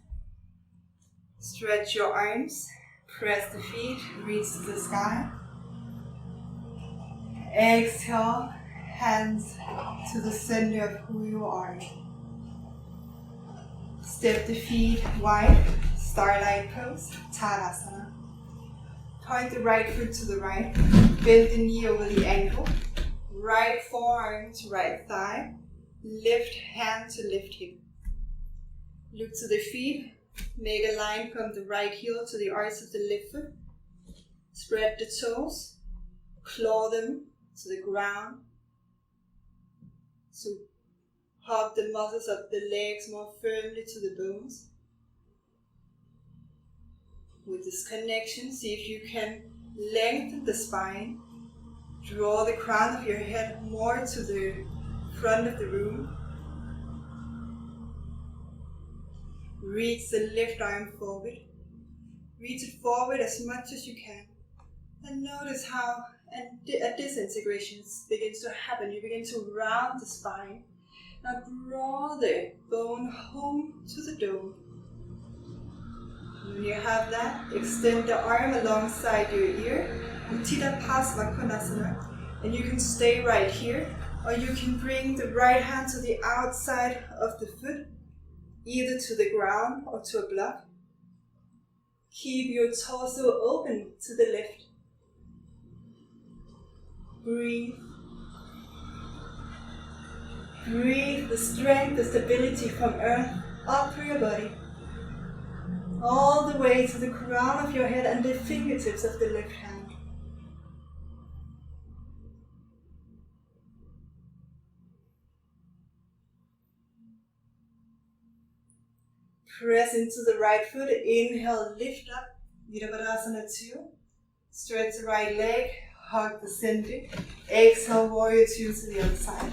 Speaker 1: Stretch your arms. Press the feet. Reach to the sky. Exhale. Hands to the center of who you are. Step the feet wide. Starlight pose. Tadasana. Point the right foot to the right. Bend the knee over the ankle. Right forearm to right thigh. Left hand to left hip. Look to the feet. Make a line from the right heel to the arch of the left foot. Spread the toes. Claw them to the ground. So hug the muscles of the legs more firmly to the bones. With this connection, see if you can lengthen the spine. Draw the crown of your head more to the front of the room. Reach the left arm forward. Reach it forward as much as you can. And notice how a disintegration begins to happen. You begin to round the spine. Now draw the bone home to the dome. When you have that, extend the arm alongside your ear. Uttita Pasva Konasana. And you can stay right here. Or you can bring the right hand to the outside of the foot. Either to the ground or to a block. Keep your torso open to the left. Breathe. Breathe the strength, the stability from earth up through your body. All the way to the crown of your head and the fingertips of the left hand. Press into the right foot. Inhale, lift up. Virabhadrasana 2. Stretch the right leg. Hug the center. Exhale, warrior 2 to the other side.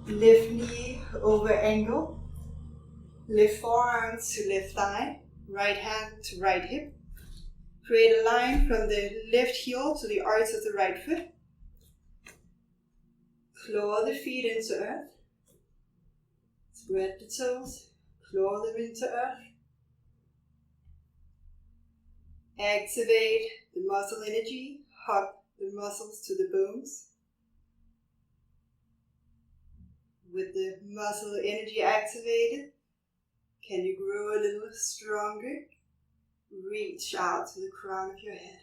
Speaker 1: Left knee over ankle. Left forearm to left thigh. Right hand to right hip. Create a line from the left heel to the arch of the right foot. Claw the feet into earth. Spread the toes. Claw them into earth. Activate the muscle energy. Hug the muscles to the bones. With the muscle energy activated, can you grow a little stronger? Reach out to the crown of your head.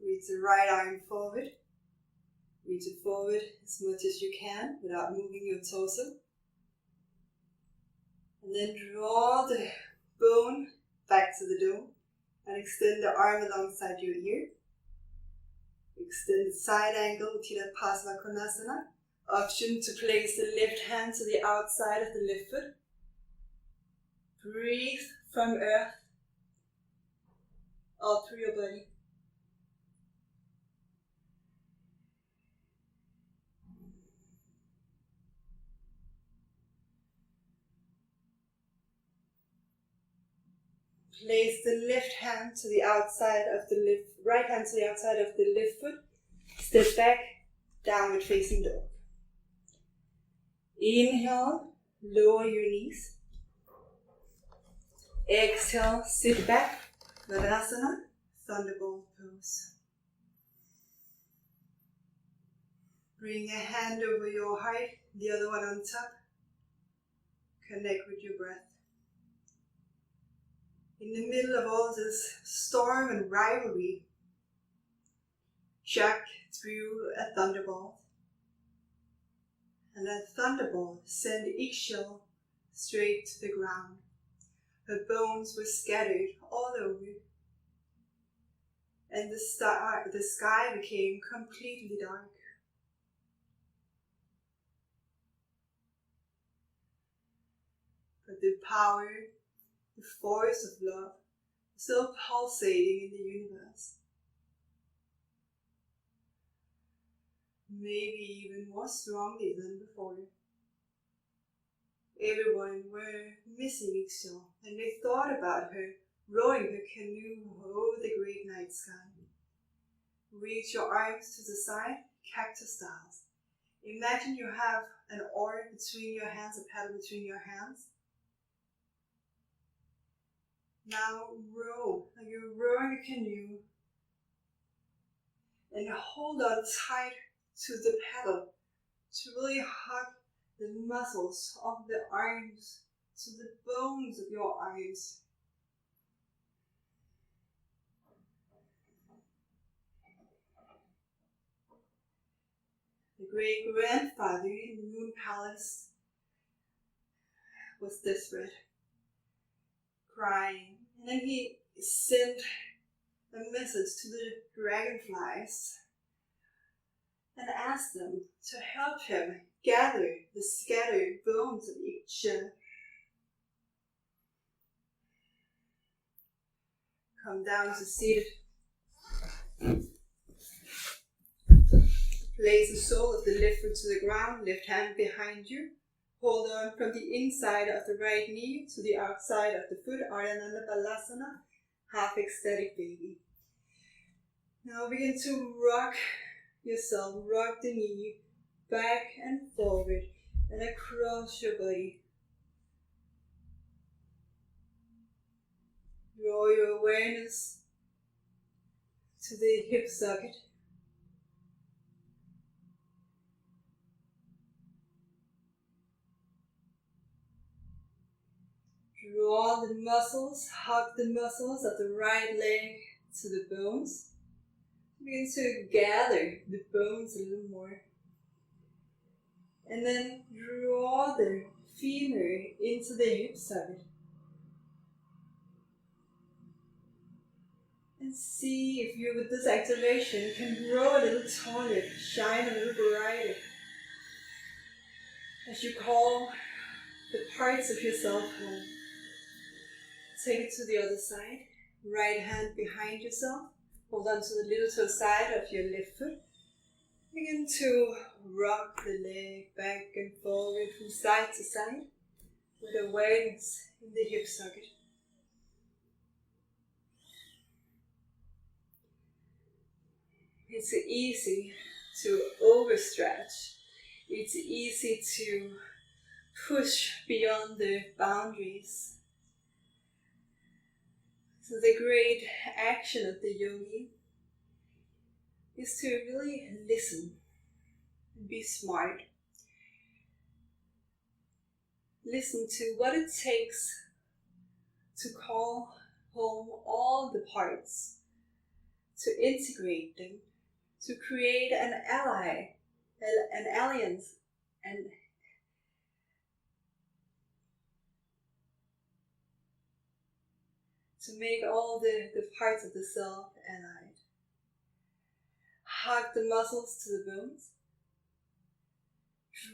Speaker 1: Reach the right arm forward. Reach it forward as much as you can without moving your torso. And then draw the bone back to the dome and extend the arm alongside your ear. Extend the side angle, Uttita Pasva Konasana. Option to place the left hand to the outside of the left foot. Breathe from earth all through your body. Place the left hand to the outside of the right hand to the outside of the left foot. Step back, downward facing dog. Inhale, lower your knees. Exhale, sit back, Virabhadrasana, thunderbolt pose. Bring a hand over your heart, the other one on top. Connect with your breath. In the middle of all this storm and rivalry, Jack threw a thunderbolt. And that thunderbolt sent Ixchel straight to the ground. Her bones were scattered all over. And the sky became completely dark. But the power, the force of love, is still pulsating in the universe. Maybe even more strongly than before. Everyone were missing Ixchel, and they thought about her rowing her canoe over the great night sky. Reach your arms to the side, cactus styles. Imagine you have an oar between your hands, a paddle between your hands. Now row, like you're rowing a canoe, and hold on tight to the paddle to really hug the muscles of the arms to the bones of your arms. the great grandfather in the Moon Palace, was desperate, crying, and then he sent a message to the dragonflies and asked them to help him gather the scattered bones of Ixchel. Come down to seated. Place the sole of the left foot to the ground, left hand behind you. Hold on from the inside of the right knee to the outside of the foot, Ardhananda Balasana, half ecstatic baby. Now begin to rock yourself, rock the knee back and forward and across your body. Draw your awareness to the hip socket. Draw the muscles, hug the muscles of the right leg to the bones. Begin to gather the bones a little more. And then draw the femur into the hip socket. And see if you, with this activation, can grow a little taller, shine a little brighter. As you call the parts of yourself home. Take it to the other side. Right hand behind yourself. Hold on to the little toe side of your left foot. Begin to rock the leg back and forward from side to side with awareness in the hip socket. It's easy to overstretch. It's easy to push beyond the boundaries. So the great action of the yogi is to really listen and be smart. Listen to what it takes to call home all the parts, to integrate them, to create an ally, an alliance, and to make all the parts of the self allied. Hug the muscles to the bones.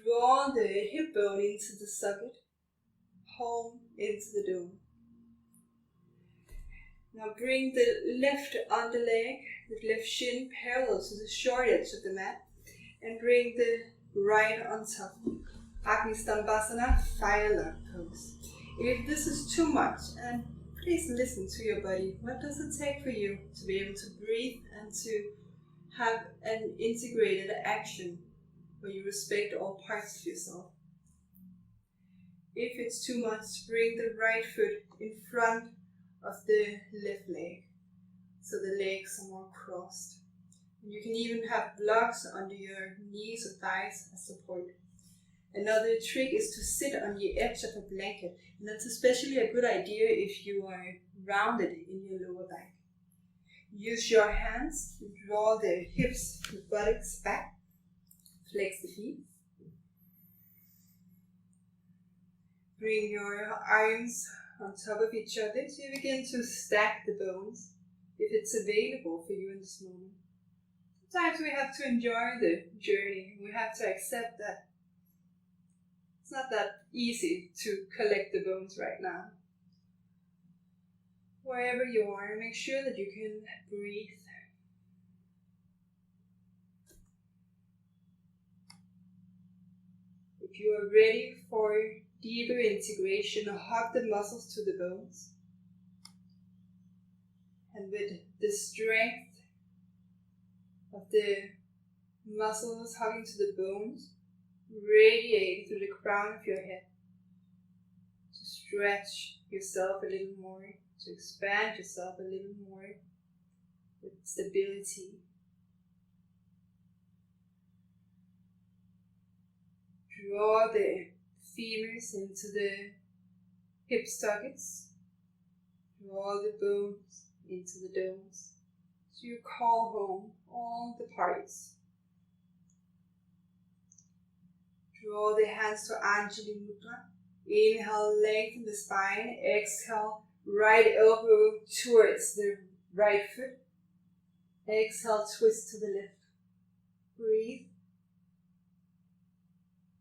Speaker 1: Draw the hip bone into the socket, home into the dome. Now bring the left underleg, the left shin parallel to the short edge of the mat, and bring the right on top. Agni Stambhasana, fire log pose. If this is too much, and please listen to your body. What does it take for you to be able to breathe and to have an integrated action where you respect all parts of yourself? If it's too much, bring the right foot in front of the left leg, so the legs are more crossed. And you can even have blocks under your knees or thighs as support. Another trick is to sit on the edge of a blanket, and that's especially a good idea if you are rounded in your lower back. Use your hands to draw the hips, the buttocks back, flex the feet. Bring your arms on top of each other so you begin to stack the bones if it's available for you in this moment. Sometimes we have to enjoy the journey. We have to accept that it's not that easy to collect the bones right now. Wherever you are, make sure that you can breathe. If you are ready for deeper integration, hug the muscles to the bones. And with the strength of the muscles hugging to the bones, radiate through the crown of your head. To stretch yourself a little more, to expand yourself a little more with stability. Draw the femurs into the hip sockets. Draw the bones into the domes. So you call home all the parts. Draw the hands to Anjali Mudra. Inhale, lengthen the spine. Exhale, right elbow towards the right foot. Exhale, twist to the left. Breathe.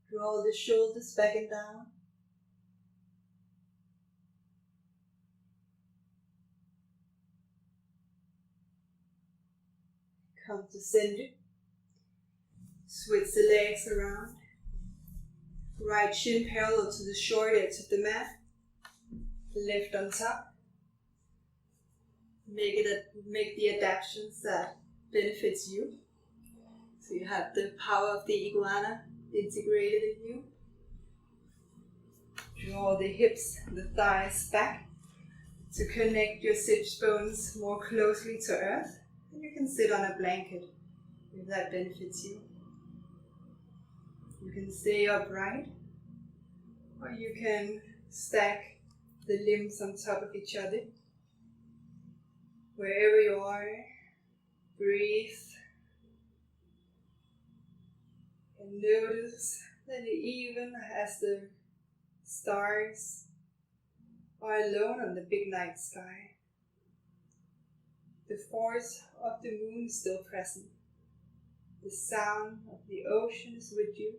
Speaker 1: Draw the shoulders back and down. Come to center. Switch the legs around. Right shin parallel to the short edge of the mat. Left on top. Make the adaptations that benefits you. So you have the power of the iguana integrated in you. Draw the hips, the thighs back to connect your sit bones more closely to earth. And you can sit on a blanket if that benefits you. You can stay upright, or you can stack the limbs on top of each other. Wherever you are, breathe and notice that even as the stars are alone on the big night sky, the force of the moon is still present. The sound of the ocean is with you.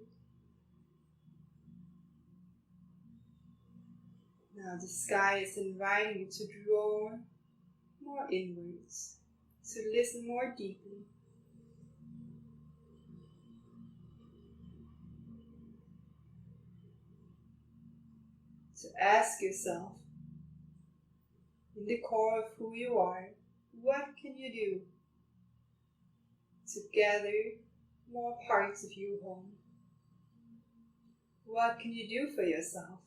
Speaker 1: Now the sky is inviting you to draw more inwards, to listen more deeply. To ask yourself, in the core of who you are, what can you do to gather more parts of you home? What can you do for yourself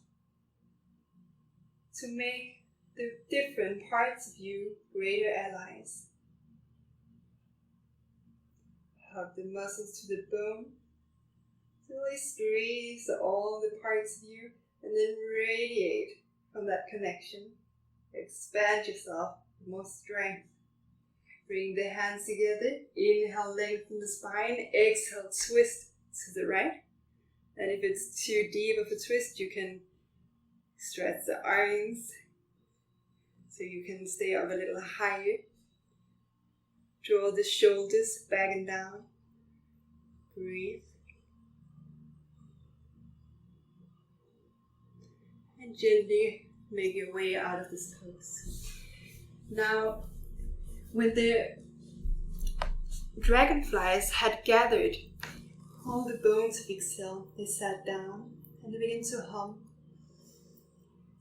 Speaker 1: to make the different parts of you greater allies? Hug the muscles to the bone till they squeeze all the parts of you and then radiate from that connection. Expand yourself with more strength. Bring the hands together. Inhale, lengthen the spine. Exhale, twist to the right. And if it's too deep of a twist, you can stretch the arms so you can stay up a little higher. Draw the shoulders back and down. Breathe. And gently make your way out of this pose. Now, when the dragonflies had gathered all the bones of Ixchel, they sat down and they began to hum.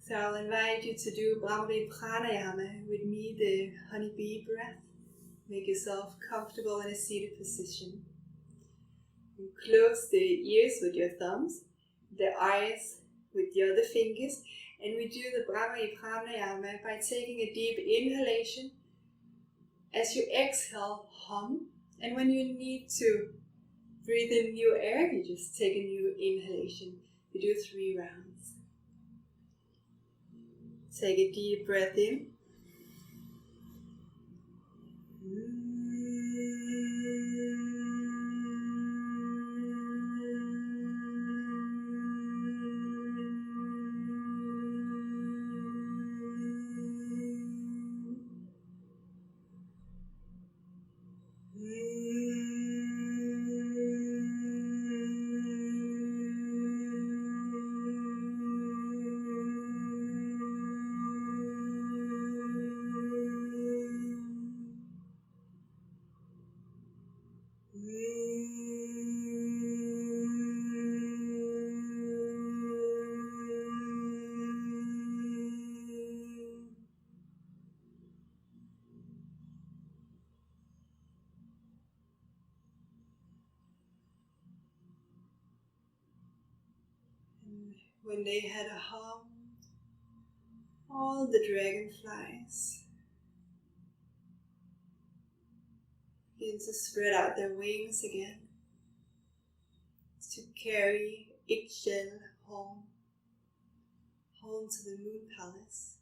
Speaker 1: So I'll invite you to do Brahmari Pranayama with me, the honeybee breath. Make yourself comfortable in a seated position. And close the ears with your thumbs, the eyes with the other fingers, and we do the Brahmari Pranayama by taking a deep inhalation. As you exhale, hum, and when you need to breathe in new air, you just take a new inhalation. We do 3 rounds. Take a deep breath in. When they had hummed, all the dragonflies begin to spread out their wings again to carry Ixchel home to the moon palace.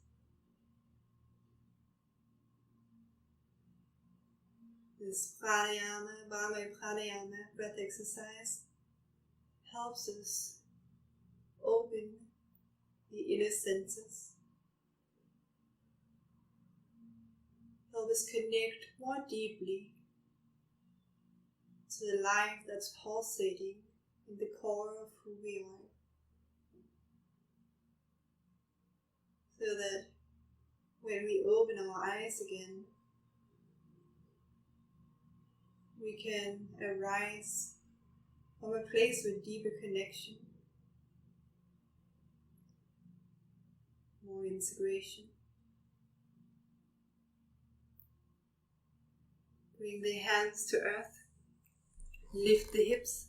Speaker 1: This pranayama, Brahmari Pranayama breath exercise helps us open the inner senses. Help us connect more deeply to the life that's pulsating in the core of who we are. So that when we open our eyes again, we can arise from a place with deeper connection, more integration. Bring the hands to earth, lift the hips.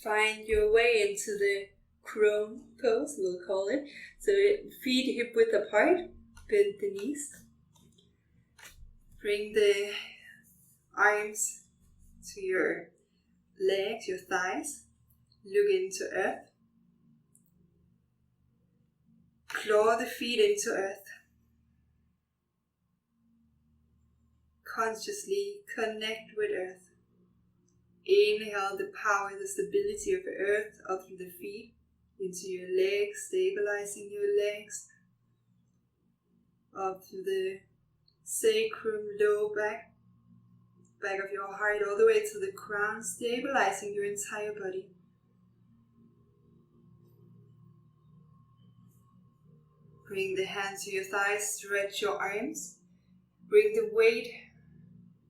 Speaker 1: Find your way into the crone pose, we'll call it. So feet hip width apart, bend the knees. Bring the arms to your legs, your thighs. Look into earth. Claw the feet into earth. Consciously connect with earth. Inhale the power, the stability of earth up through the feet, into your legs, stabilizing your legs, up through the sacrum, low back of your heart, all the way to the crown, stabilizing your entire body. Bring the hands to your thighs, stretch your arms, bring the weight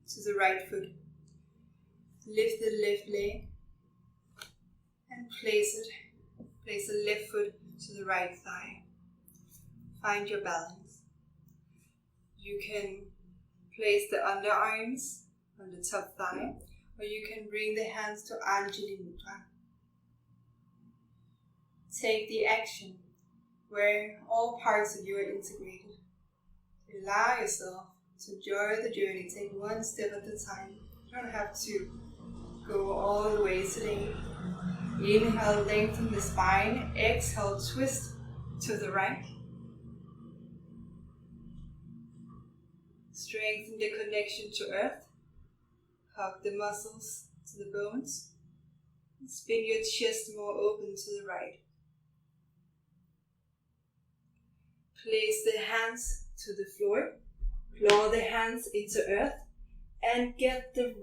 Speaker 1: to the right foot. Lift the left leg and place the left foot to the right thigh. Find your balance. You can place the underarms on the top thigh, or you can bring the hands to Anjali Mudra. Take the action where all parts of you are integrated. Allow yourself to enjoy the journey. Take one step at a time. You don't have to go all the way today. Inhale, lengthen the spine. Exhale, twist to the right. Strengthen the connection to earth. Hug the muscles to the bones. Spin your chest more open to the right. Place the hands to the floor. Claw the hands into earth. And get the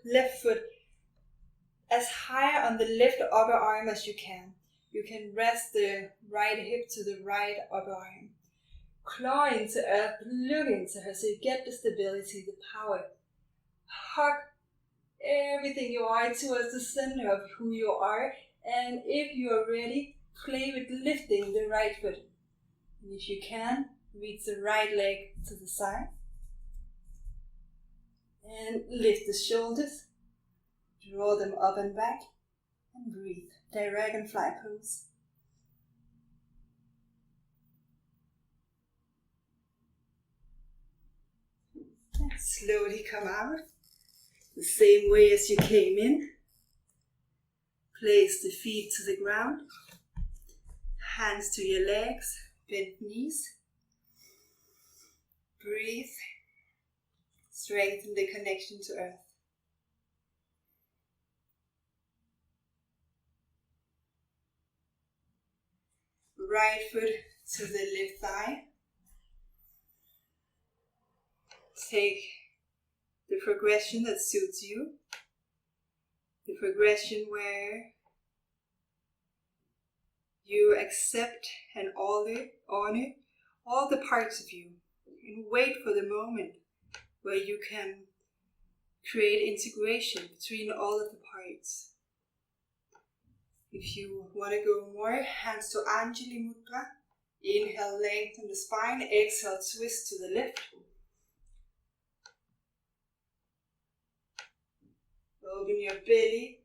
Speaker 1: left foot as high on the left upper arm as you can. You can rest the right hip to the right upper arm. Claw into earth, look into her so you get the stability, the power. Hug everything you are towards the center of who you are. And if you are ready, play with lifting the right foot. And if you can, reach the right leg to the side. And lift the shoulders, draw them up and back, and breathe. Dragonfly pose. And slowly come out, the same way as you came in. Place the feet to the ground, hands to your legs, bend knees. Breathe. Strengthen the connection to earth. Right foot to the left thigh. Take the progression that suits you. The progression where you accept and honor all the parts of you. And wait for the moment where you can create integration between all of the parts. If you want to go more, hands to Anjali Mudra. Inhale, lengthen the spine. Exhale, twist to the left. Open your belly,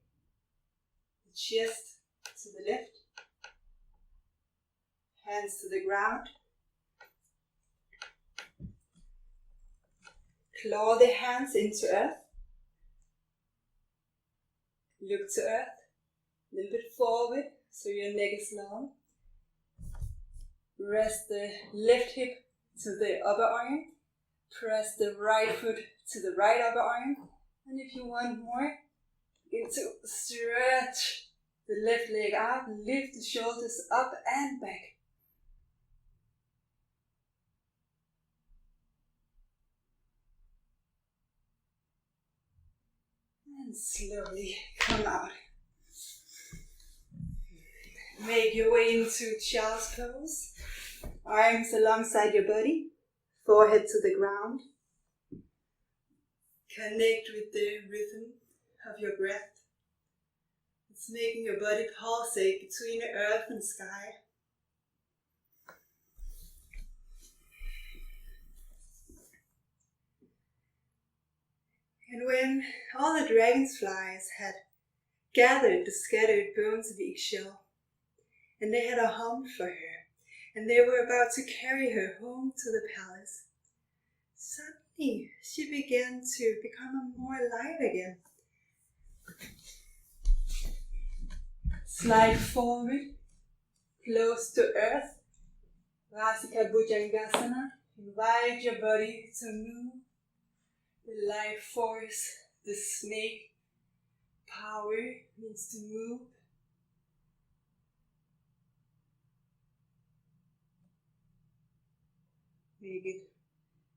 Speaker 1: the chest to the left. Hands to the ground. Claw the hands into earth. Look to earth. A little bit forward so your neck is long. Rest the left hip to the upper arm. Press the right foot to the right upper arm. And if you want more, Begin to stretch the left leg out and lift the shoulders up and back. And slowly come out. Make your way into child's pose. Arms alongside your body, forehead to the ground. Connect with the rhythm of your breath. It's making your body pulsate between earth and sky. And when all the dragonflies had gathered the scattered bones of Ixchel, and they had a home for her, and they were about to carry her home to the palace, suddenly she began to become more alive again. Slide forward, close to earth. Vasika Bhujangasana. Invite your body to move. The life force, the snake power means to move. Make it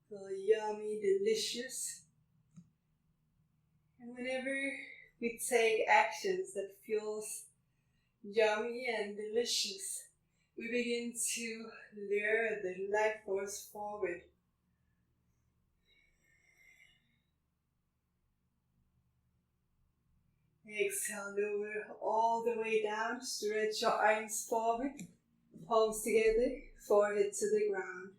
Speaker 1: feel yummy, delicious. And whenever we take actions that feels yummy and delicious, we begin to lure the life force forward. Exhale, lower all the way down. Stretch your arms forward, palms together, forehead to the ground.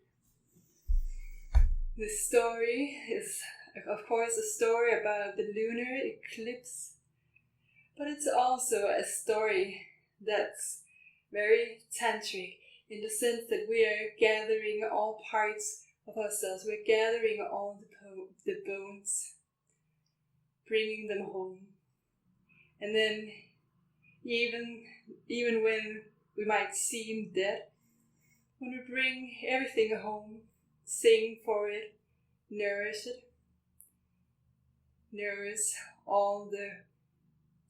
Speaker 1: This story is, of course, a story about the lunar eclipse, but it's also a story that's very tantric in the sense that we are gathering all parts of ourselves. We're gathering all the bones, bringing them home. And then even when we might seem dead, when we bring everything home, sing for it, nourish all the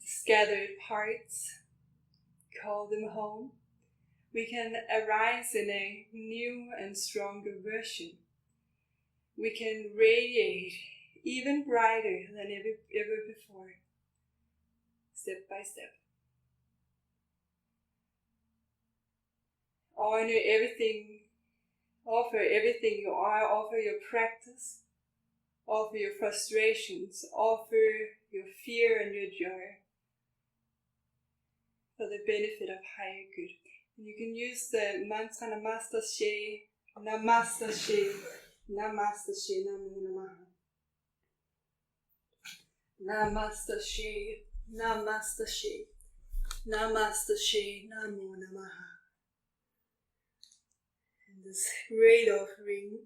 Speaker 1: scattered parts, call them home, we can arise in a new and stronger version. We can radiate even brighter than ever before. Step by step. Honor everything, offer everything you are, offer your practice, offer your frustrations, offer your fear and your joy for the benefit of higher good. And you can use the mantra Namaste She, Namaste She, Namaste She, Namo Namaha. Namaste She. Namaste She, Namaste She, Namo Namaha. And this great offering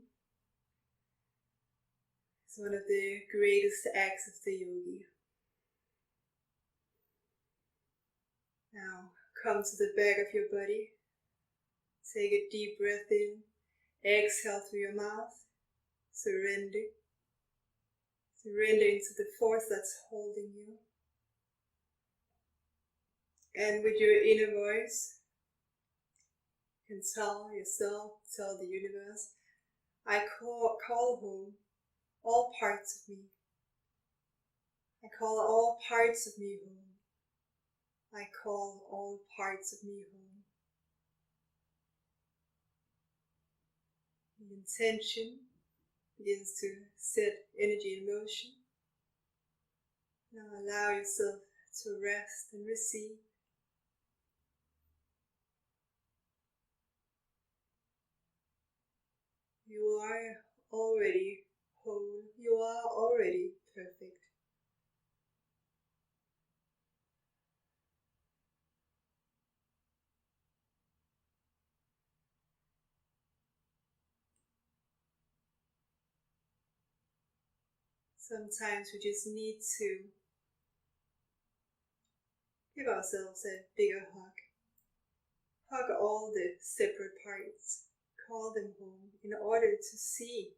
Speaker 1: is one of the greatest acts of the yogi. Now come to the back of your body. Take a deep breath in. Exhale through your mouth. Surrender. Surrender into the force that's holding you. And with your inner voice, you can tell yourself, tell the universe, I call home all parts of me. I call all parts of me home. I call all parts of me home. The intention begins to set energy in motion. Now allow yourself to rest and receive. You are already whole. You are already perfect. Sometimes we just need to give ourselves a bigger hug. Hug all the separate parts. Call them home in order to see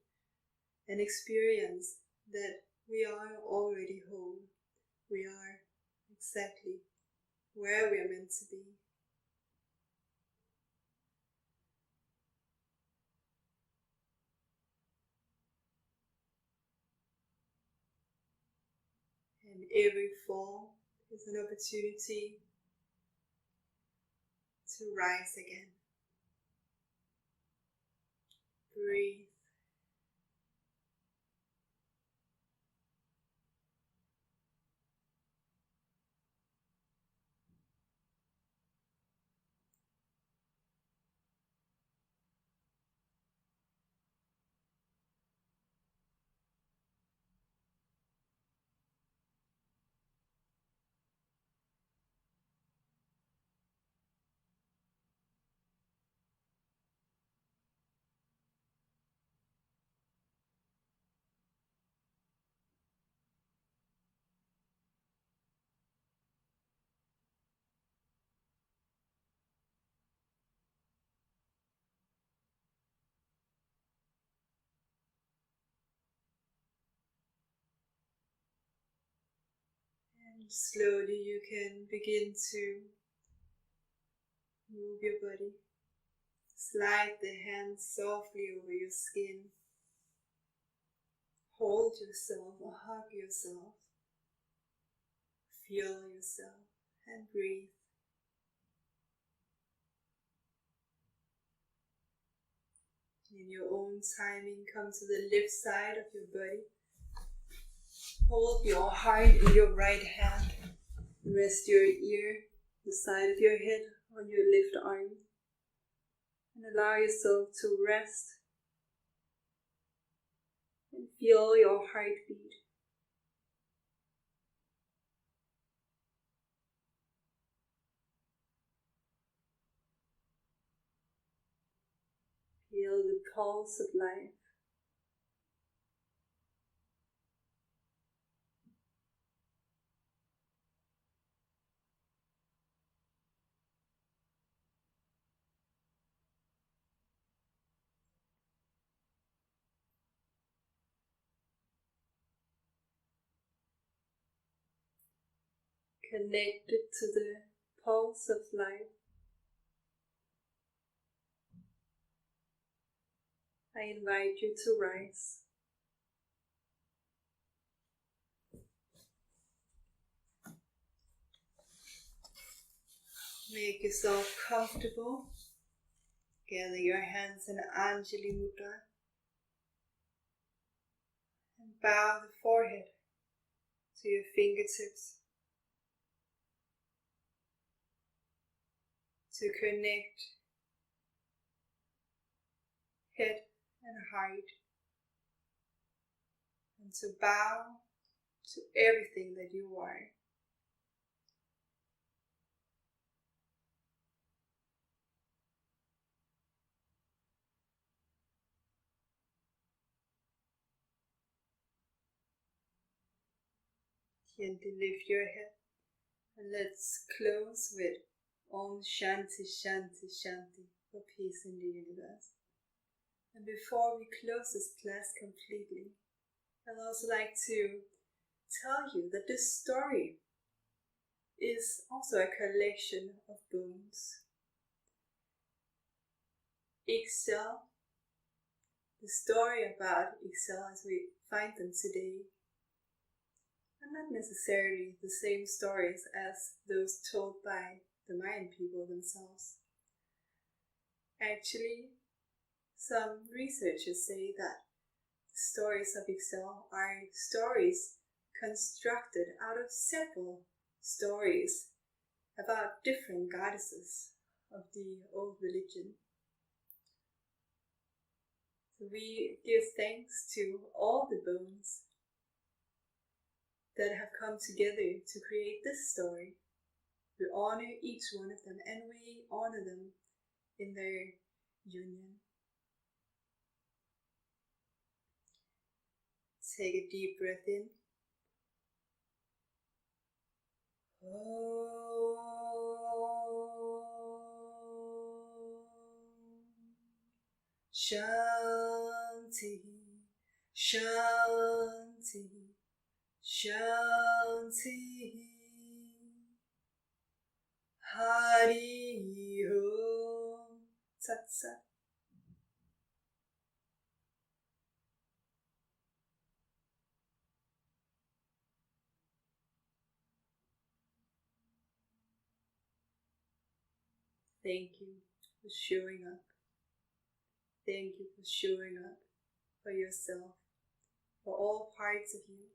Speaker 1: and experience that we are already whole. We are exactly where we are meant to be. And every fall is an opportunity to rise again. Breathe. And slowly you can begin to move your body. Slide the hands softly over your skin. Hold yourself or hug yourself. Feel yourself and breathe. In your own timing, come to the left side of your body. Hold your heart in your right hand. Rest your ear, the side of your head, on your left arm. And allow yourself to rest and feel your heartbeat. Feel the pulse of life. Connected to the pulse of life, I invite you to rise. Make yourself comfortable. Gather your hands in Anjali Mudra and bow the forehead to your fingertips to connect head and heart, and to bow to everything that you are. Gently lift your head and let's close with Om Shanti Shanti Shanti for peace in the universe. And before we close this class completely, I'd also like to tell you that this story is also a collection of bones. Ixchel, the story about Ixchel as we find them today, are not necessarily the same stories as those told by the Mayan people themselves. Actually, some researchers say that the stories of Ixchel are stories constructed out of several stories about different goddesses of the old religion. So we give thanks to all the bones that have come together to create this story. We honor each one of them and we honor them in their union. Take a deep breath in. Shanti, Shanti, Shanti. Thank you for showing up. Thank you for showing up for yourself, for all parts of you